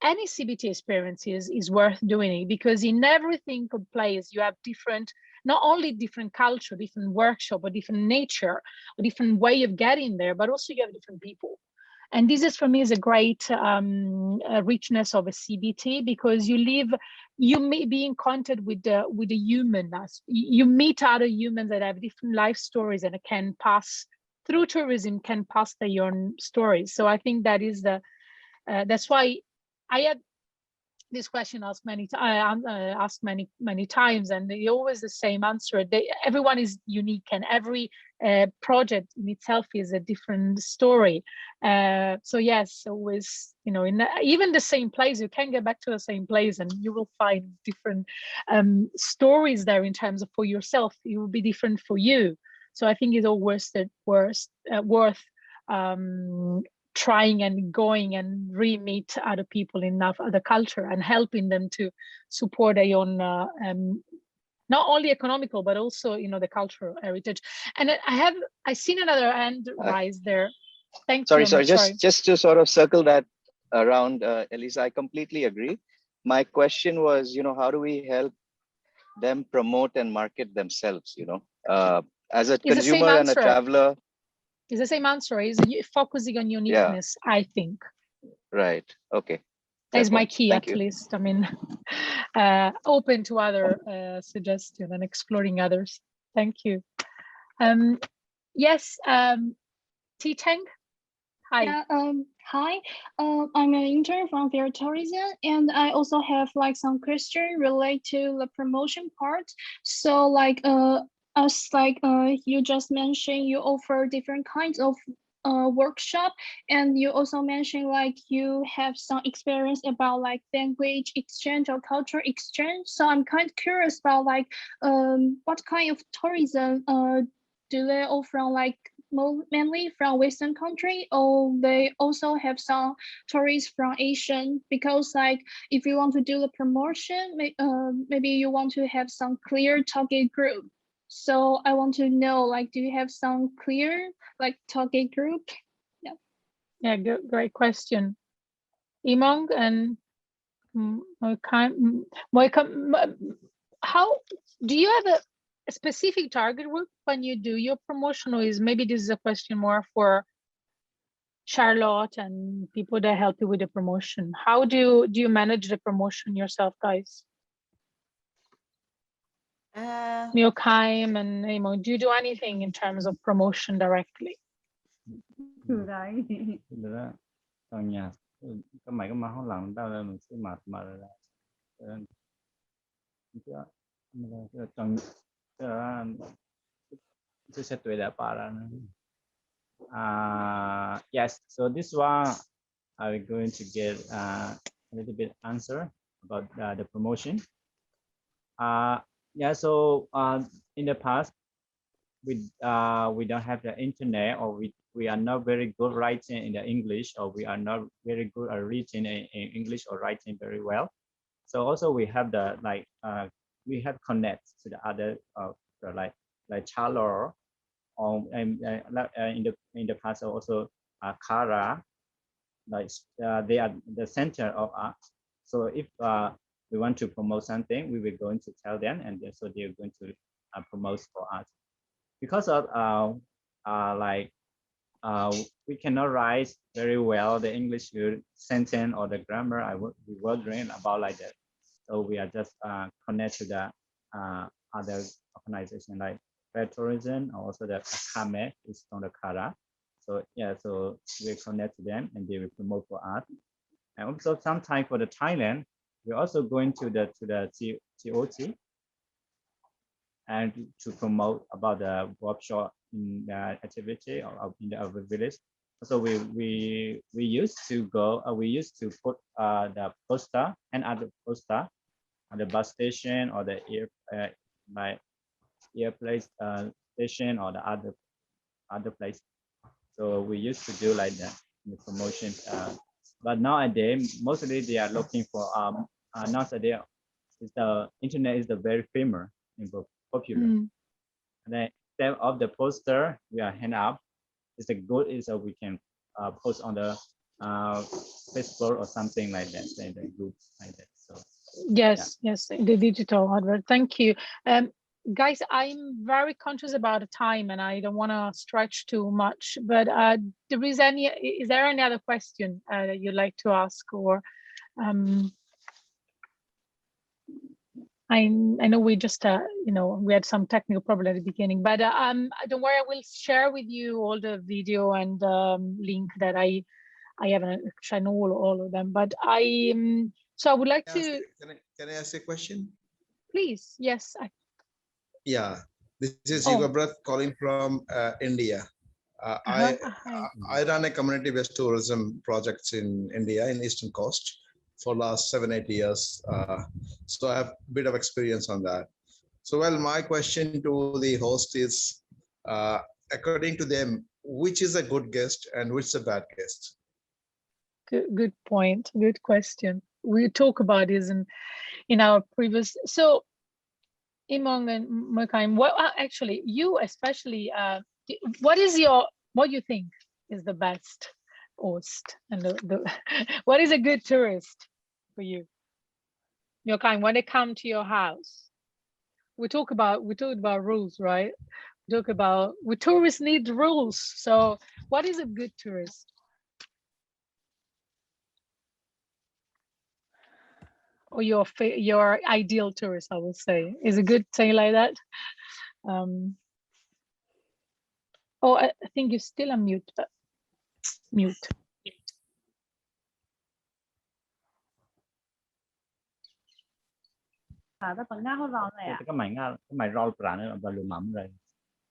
any CBT experience is worth doing it, because in every single place you have different, not only different culture, different workshop, or different nature, or different way of getting there, but also you have different people. And this is, for me, is a great richness of a CBT, because you may be in contact with the human. You meet other humans that have different life stories and can pass through tourism, can pass their own stories. So I think that is that's why I had this question asked many times, and they always the same answer. Everyone is unique, and every project in itself is a different story. So yes, always, you know, even the same place, you can get back to the same place, and you will find different stories there in terms of for yourself. It will be different for you. So I think it's always worth trying and going and re-meet other people in other culture and helping them to support their own not only economical but also, you know, the cultural heritage. And I seen another hand rise there. Thank you. Sorry, just to sort of circle that around, Elisa, I completely agree. My question was, you know, how do we help them promote and market themselves, you know, as a consumer and a traveler? It's the same answer. Is focusing on uniqueness, yeah. I think. Right. Okay. That is my key, at least. I mean, open to other suggestions and exploring others. Thank you. Yes, T Teng. Hi. Yeah, hi. I'm an intern from Fair Tourism, and I also have like some question related to the promotion part. So like as like you just mentioned, you offer different kinds of workshop, and you also mentioned like you have some experience about like language exchange or culture exchange. So I'm kind of curious about like what kind of tourism do they offer, like mainly from Western country, or they also have some tourists from Asian? Because like if you want to do the promotion, maybe you want to have some clear target group. So I want to know, like, do you have some clear like target group? Yeah. Yeah, great question. Imong and how do you have a specific target group when you do your promotion, or is maybe this is a question more for Charlotte and people that help you with the promotion? How do you manage the promotion yourself, guys? Milkheim and Amo, do you do anything in terms of promotion directly? Right. Còn nhà có mấy cái mà không làm tao là mình sẽ mà là trong cái sẽ tuổi đã para. Yes, so this one I'm going to get a little bit answer about the promotion. Yeah, so in the past we don't have the internet, or we are not very good writing in the English, or we are not very good at reading in English or writing very well. So also we have the we have connect to the other like Chalor, or in the past also Kara, like they are the center of art. So if we want to promote something, we will going to tell them, and so they're going to promote for us. Because of we cannot write very well the English sentence or the grammar. We wondering about like that. So we are just connect to the other organization like Fair Tourism, or also the Akame is from the Kara. So yeah, so we connect to them and they will promote for us. And also sometimes for the Thailand, we're also going to the TOT and to promote about the workshop in the activity or in our village. So we used to go. We used to put the poster and other poster on the bus station or the airplane station or the other place. So we used to do like that in the promotion. But nowadays, mostly they are looking for nowadays the internet is the very famous and popular. And then instead of the poster we are hand up, it's a good is that we can post on the Facebook or something like that, in the groups like that. So yes, yeah. Yes, the digital advert. Thank you. Guys, I'm very conscious about the time and I don't want to stretch too much, but is there any other question that you'd like to ask, or I know we just we had some technical problem at the beginning, but don't worry, I will share with you all the video and link that I haven't actually know all of them, but so I would like to. Can I ask a question? Please, yes. Yeah, this is Yuga Bharat calling from India. I run a community-based tourism projects in India, in Eastern Coast, for last 7-8 years. So I have a bit of experience on that. So, well, my question to the host is, according to them, which is a good guest and which is a bad guest? Good point. Good question. We talk about this in our previous. So, Imong and Murkheim, what actually you especially, what you think is the best host and what is a good tourist for you? Murkheim, when they come to your house, we talk about rules, right? We tourists need rules. So what is a good tourist? Or your ideal tourist, I would say. Is it good saying like that? Oh, I think you're still on mute, but mute. Cái mày roll pra nữa và lùm mắm rồi.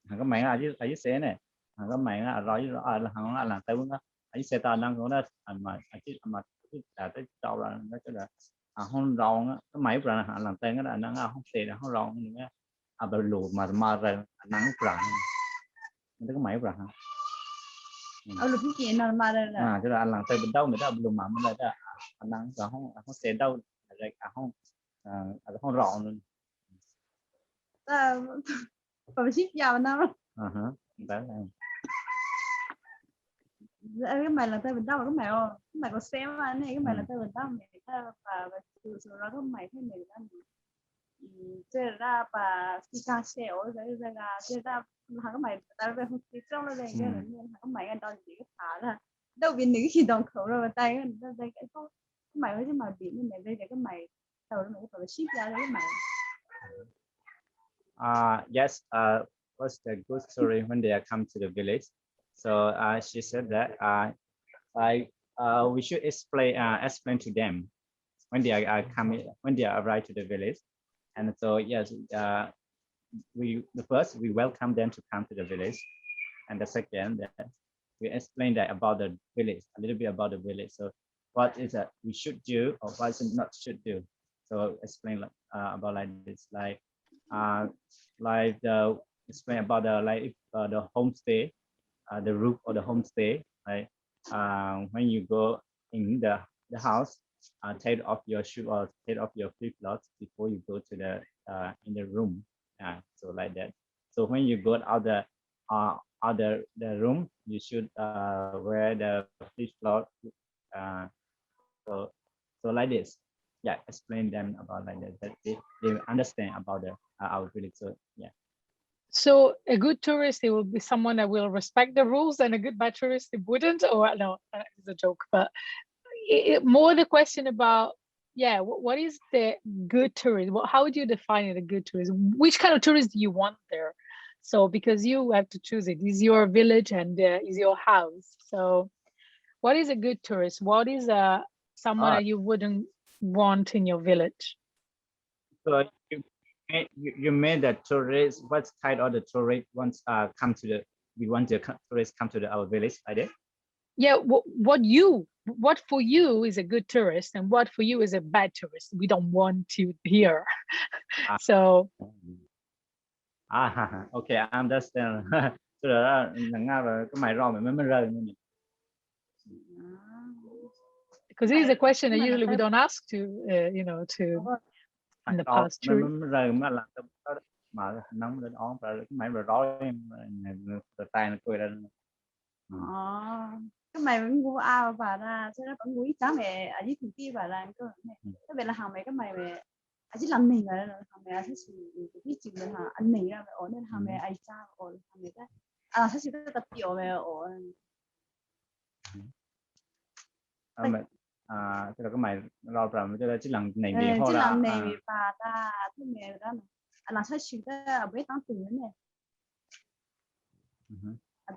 Hàng cái mày ở dưới xe này, hàng cái mày hàng là tao nó ở dưới xe tao đang có nó mà tới tao là nó cái là không rong á, cái máy pra hàng làm tên cái là nó không xe là không rong nữa. Bà lùm mà rồi nắng pra. Mình có máy rồi hả? Lebih kỹ nào mà là Tức là anh làm tay bên đâu người ta belum mà mình là đã anh đang không sẽ đâu rồi không rõ luôn. Và ship vào nào Đó là cái mày là tay bên đâu cái mày có xem mà này cái mày là tay bên đâu mày ta và từ số đó cái mày thấy mày đang chơi ra và pika sale rồi ra chơi ra hàng cái mày ta về không trong nó đây cái nên hàng mày anh đòi gì cái thả ra đâu biết nữ khi đồng khẩu rồi tay cái mày với cái mày bị như này đây cái mày tao mày phải ship ra cái mày. Yes, what's the good story when they come to the village? So she said that we should explain to them when they are coming, when they arrive to the village. And so yes, we welcome them to come to the village, and the second that we explain that about the village, a little bit about the village. So what is that we should do or what is it not should do? So explain about like this, like the explain about the homestay, the roof of the homestay. Like when you go in the house, take off your shoe or take off your flip-flops before you go to the in the room. So like that. So when you go out the room, you should wear the flip-flop. So like this. Yeah, explain them about like that they understand about our village. So yeah. So a good tourist, it will be someone that will respect the rules, and a good bad tourist, it wouldn't. Or no, it's a joke. But more the question about, yeah, what is the good tourist? How would you define it, a good tourist? Which kind of tourist do you want there? So because you have to choose it. Is your village and is your house. So what is a good tourist? What is someone that you wouldn't want in your village? So you made the tourists. What kind of the tourists wants come to the? We want the tourists come to our village, like that. Yeah, what for you is a good tourist, and what for you is a bad tourist? We don't want you here. So. Okay, I understand. So là cái mày rồi mới rơi nữa. Because this is a question that usually we don't ask to, you know, to in the past. True. Mà nóng lên ón rồi cái mày rồi tay nó cười lên. Cái mày vẫn ngu ao và ra cho nó vẫn ngu ít cháu mẹ ở dưới kia và là cái về là hàng mày cái mày về ở dưới làm mình rồi hàng mày sẽ sử cái chuyện mình hàng ăn mình ra ở nên hàng mày ai cha ở hàng mày cái sẽ sử cái tập biểu về ở tức là cái mày lo rồi cho chỉ lần này bị ho ra ra lần này bị bà ta thế mẹ đó là sẽ sử cái ở bên tăng từ này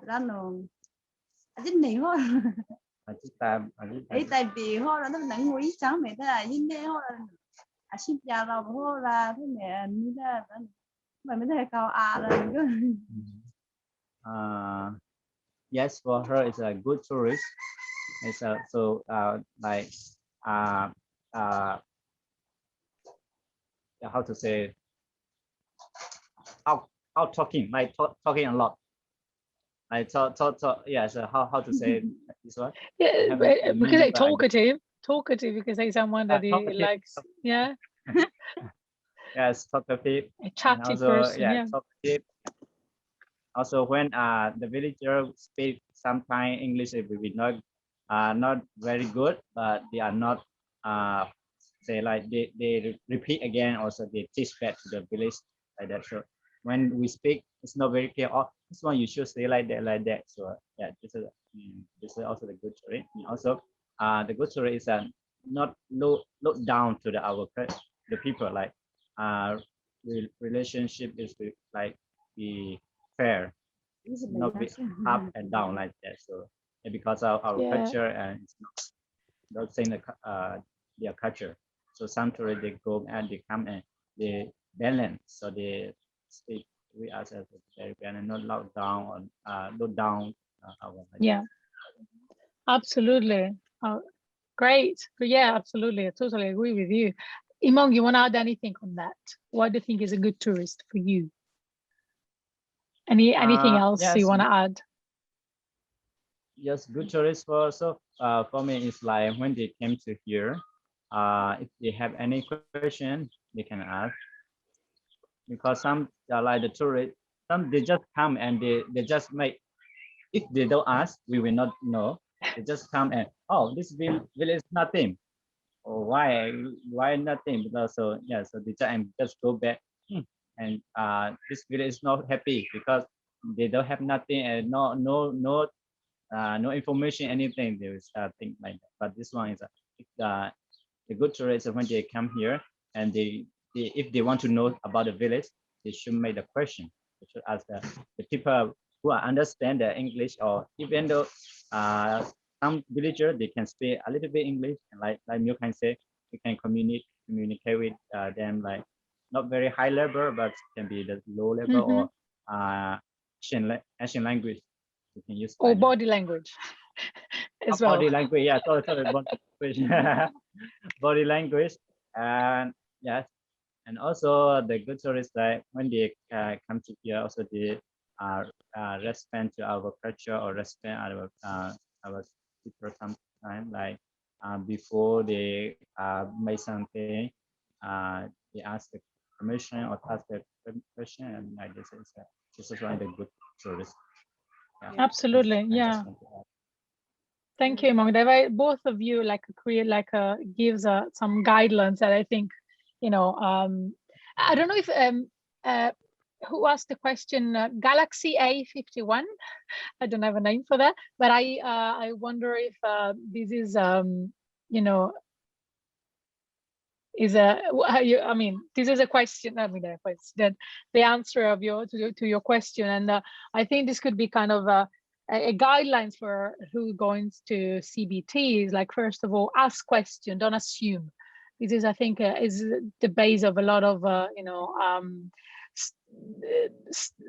đó nó dính này thôi ấy tại vì họ là nó nắng mũi trắng mẹ ta là dính đây họ là ship ra rồi họ là thế mẹ như thế mà mới thấy cao là yes, for her it's a good tourist. It's so like how to say out talking, like talking a lot. Like talk yeah, so how to say this one? Yeah, because like talkative because like someone that he likes, yeah. Yes, talkative. A chatty also, person, yeah. Talkative. Also when the villager speak sometimes English it will be not very good, but they are not say like they repeat again, also they teach back to the village like that. So when we speak, it's not very clear. Oh, this one you should say like that. So yeah, this is also the good story. And also, the good story is not look down to the people. Like relationship is like be fair, not be up and down like that. So because of our culture and it's not saying their culture. So sometimes they go and they come and they balance. So they speak with us as very and not loud down or low down. Yeah, absolutely. Great. Yeah, absolutely. I totally agree with you. Imong, you want to add anything on that? What do you think is a good tourist for you? Anything else yes, you want to add? Yes, good tourists for me it's like when they came to here, if they have any question they can ask, because some like the tourists, some they just come and they just make, if they don't ask we will not know. They just come and, oh, this village is nothing, or why nothing, because so yeah, so they just go back. And this village is not happy because they don't have nothing and no information, anything. They will start think like that. But this one is the good tourists when they come here, and they if they want to know about the village, they should make the question. They should ask the people who understand the English, or even though some villager they can speak a little bit English, and like you can say, you can communicate with them, like not very high level, but can be the low level, or ancient language. You can use or body language as well. Body language, yeah. Sorry, body language. Body language, and yes, and also the good tourists, like when they come to here, also they respond to our culture, or respect our people sometimes, like before they make something, they ask the permission or ask the question, and like this is one of the good tourists. Yeah. Absolutely, yeah. Thank you, Mong. Both of you like create like gives some guidelines that I think, you know, I don't know if who asked the question, Galaxy A51. I don't have a name for that, but I wonder if this is you know, is I mean, this is a question. I mean, the answer of to your question, and I think this could be kind of a guidelines for who goes to CBT. Is like, first of all, ask question, don't assume. This is, I think, is the base of a lot of you know,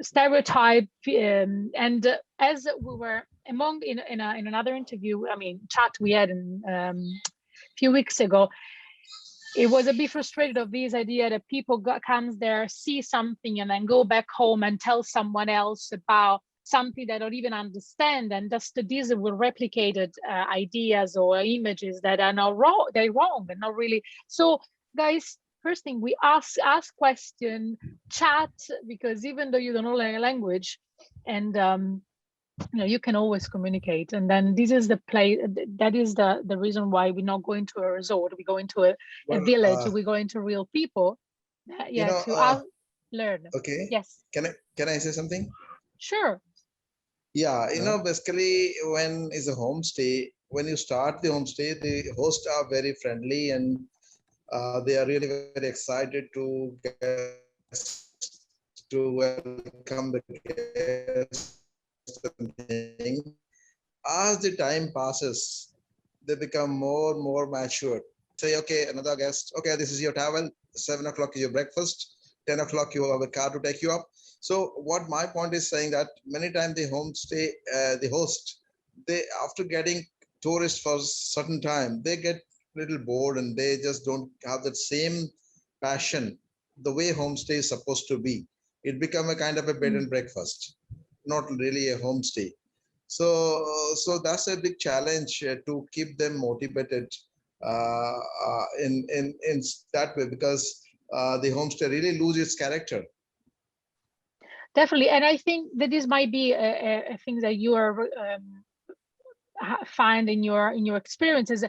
stereotype. And as we were among in another interview, I mean, chat we had in a few weeks ago, it was a bit frustrated of this idea that people comes there, see something, and then go back home and tell someone else about something they don't even understand, and just these were replicated ideas or images that are not wrong. They're wrong and not really. So, guys, first thing, we ask question, chat, because even though you don't know the language, and you know, you can always communicate. And then this is the play, that is the reason why we're not going to a resort, we go into a village, we go into real people, yeah, you know, to learn. Okay, yes, can I say something? Sure. Yeah, you know, basically when is a homestay, when you start the homestay, the hosts are very friendly, and they are really very excited to welcome the guests and thing. As the time passes, they become more and more matured. Say, okay, another guest, okay, this is your towel, 7 o'clock is your breakfast, 10 o'clock you have a car to take you up. So what my point is saying that many times the homestay, the host, they, after getting tourists for certain time, they get a little bored, and they just don't have that same passion the way homestay is supposed to be. It become a kind of a bed and breakfast, not really a homestay. So that's a big challenge to keep them motivated in that way, because the homestay really loses its character. Definitely, and I think that this might be a thing that you are find in your experiences.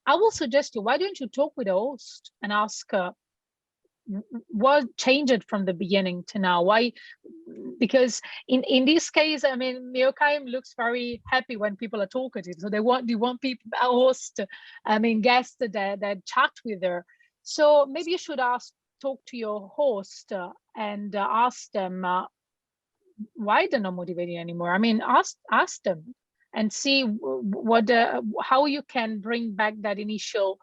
I will suggest you, why don't you talk with the host and ask what changed from the beginning to now? Why? Because in this case, I mean, Kayan looks very happy when people are talkative, so they want people, a host, I mean, guests that chat with her. So maybe you should talk to your host and ask them why they're not motivating anymore. I mean, ask them and see what how you can bring back that initial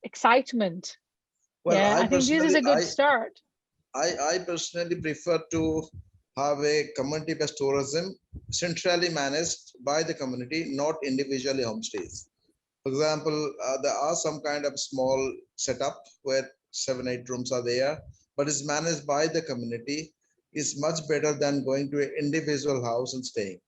excitement. Well, yeah, I think this is a good start. I personally prefer to have a community-based tourism centrally managed by the community, not individually homestays. For example, there are some kind of small setup where 7-8 rooms are there, but it's managed by the community. is much better than going to an individual house and staying,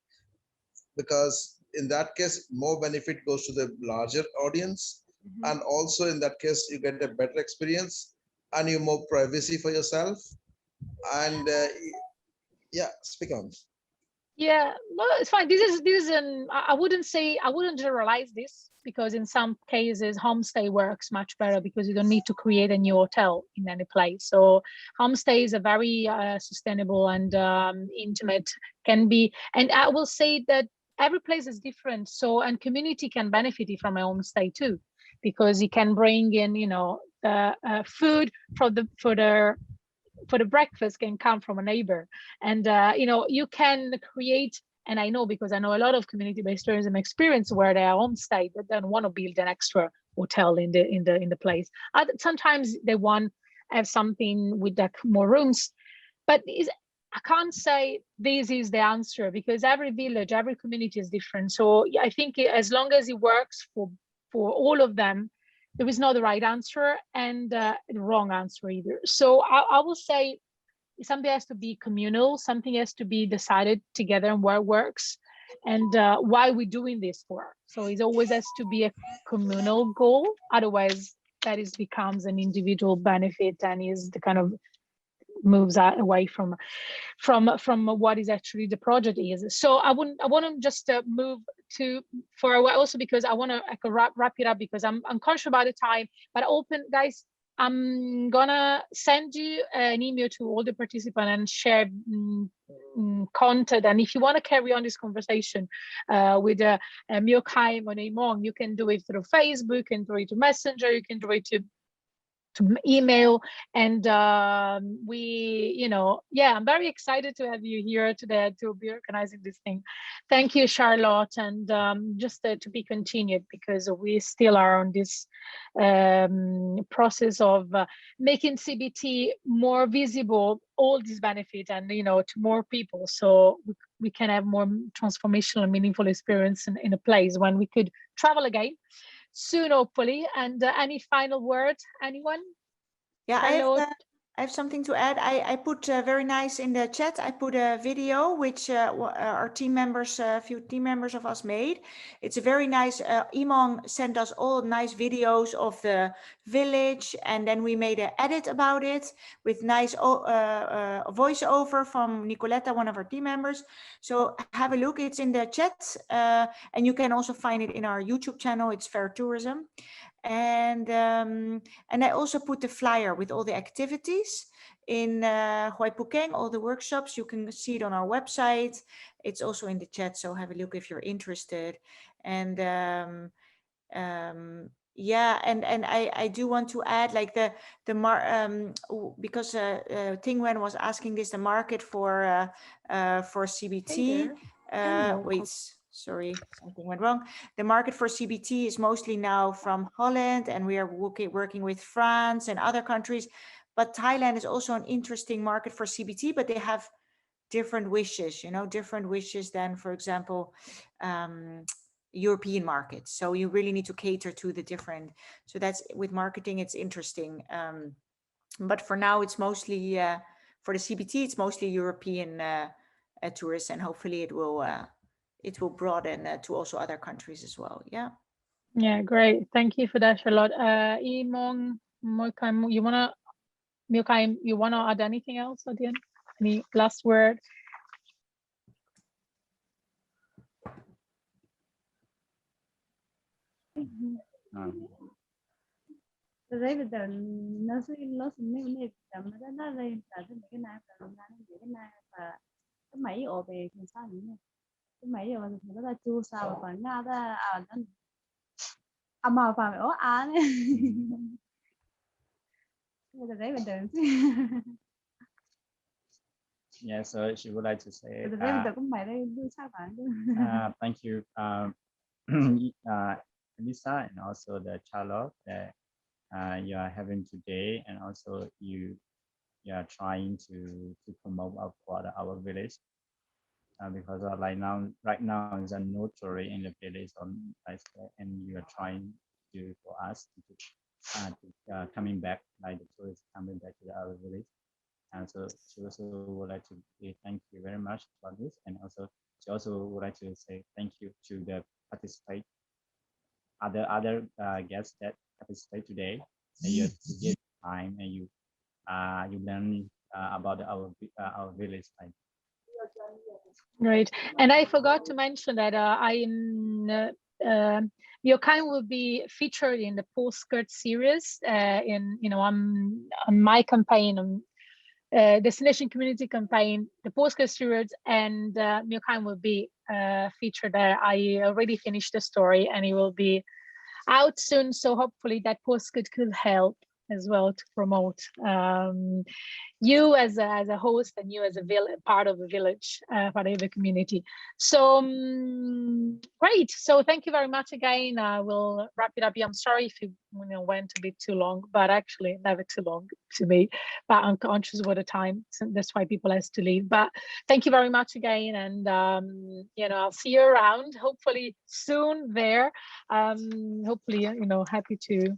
because in that case more benefit goes to the larger audience, and also in that case you get a better experience and you more privacy for yourself. And yeah, speak on. Yeah, no, it's fine. This is an I wouldn't generalize this, because in some cases homestay works much better because you don't need to create a new hotel in any place. So homestay is a very sustainable and intimate, can be, and I will say that every place is different. So, and community can benefit from a homestay too, because you can bring in, you know, the food for the breakfast can come from a neighbor, and you know, you can create. And I know, because I know a lot of community-based tourism experience where they are homestay, that don't want to build an extra hotel in the place. Sometimes they want to have something with like more rooms, but I can't say this is the answer, because every village, every community is different. So I think as long as it works for all of them, there is not the right answer and the wrong answer either. So I will say something has to be communal, something has to be decided together and where it works, and why we're doing this for. So it always has to be a communal goal. Otherwise, that becomes an individual benefit and is the kind of moves away from what is actually the project is. So I want to just move to for a while also, because I want to wrap it up, because I'm conscious about the time. But open, guys, I'm gonna send you an email to all the participants and share content. And if you want to carry on this conversation with Huay Pu or Imong, you can do it through Facebook, you can do it to Messenger, you can do it to email. And we, you know, yeah, I'm very excited to have you here today to be organizing this thing. Thank you, Charlotte. And just to be continued, because we still are on this process of making CBT more visible, all these benefits, and, you know, to more people, so we can have more transformational and meaningful experience in a place when we could travel again soon, hopefully. And any final words, anyone? Yeah, I have something to add. I put very nice in the chat. I put a video which our team members, a few team members of us made. It's a very nice. Imong sent us all nice videos of the village, and then we made an edit about it with nice voiceover from Nicoletta, one of our team members. So have a look. It's in the chat, and you can also find it in our YouTube channel. It's Fair Tourism. And I also put the flyer with all the activities in Huay Pu Keng, all the workshops. You can see it on our website. It's also in the chat, so have a look if you're interested. And yeah, and I do want to add, like because Ting Wen was asking this, the market for CBT. Wait. Sorry, something went wrong. The market for CBT is mostly now from Holland, and we are working with France and other countries. But Thailand is also an interesting market for CBT, but they have different wishes, you know, different wishes than, for example, European markets. So you really need to cater to the different. So that's with marketing, it's interesting. But for now, it's mostly for the CBT, it's mostly European tourists, and hopefully it will broaden to also other countries as well. Yeah. Yeah, great. Thank you for that, Charlotte. Imong, Moikaim, you wanna add anything else at the end? Any last word? Đấy bây giờ nó mấy cái chậm nó lên là cái này là cái này và cái máy ở về thì sao nhỉ? Cái máy ở thì nó là chu sao và nga ra nó mà phải ở này. Bây giờ đấy bây giờ Yeah, so she would like to say thank you, Lisa, and also the Charlotte that you are having today, and also you are trying to promote our village, because right now is a notary in the village and you are trying to for us to coming back, like the tourists coming back to our village. And so she also would like to would like to say thank you to the other guests that participate today. You give time and you learn about our village. Great. And I forgot to mention that Huay Pu Keng will be featured in the postcard series on my campaign, Destination Community campaign, the postcard series, and Huay Pu Keng will be featured there. I already finished the story and it will be out soon. So hopefully that postcard could help as well to promote you as a host and you as a part of the village, part of the community. So great. So thank you very much again. I will wrap it up. I'm sorry if you went a bit too long, but actually never too long to me. But I'm conscious of the time, so that's why people has to leave. But thank you very much again, and I'll see you around. Hopefully soon there. Hopefully happy to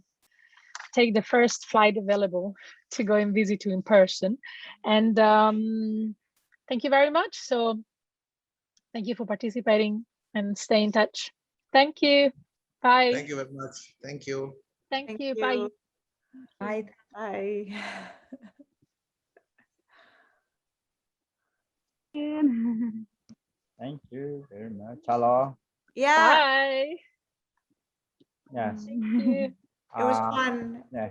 take the first flight available to go and visit you in person. And thank you very much. So thank you for participating and stay in touch. Thank you. Bye. Thank you very much. Thank you. Thank you. Bye. Bye. Bye. Thank you very much. Hello. Yeah. Bye. Yes. Thank you. It was fun. Yeah.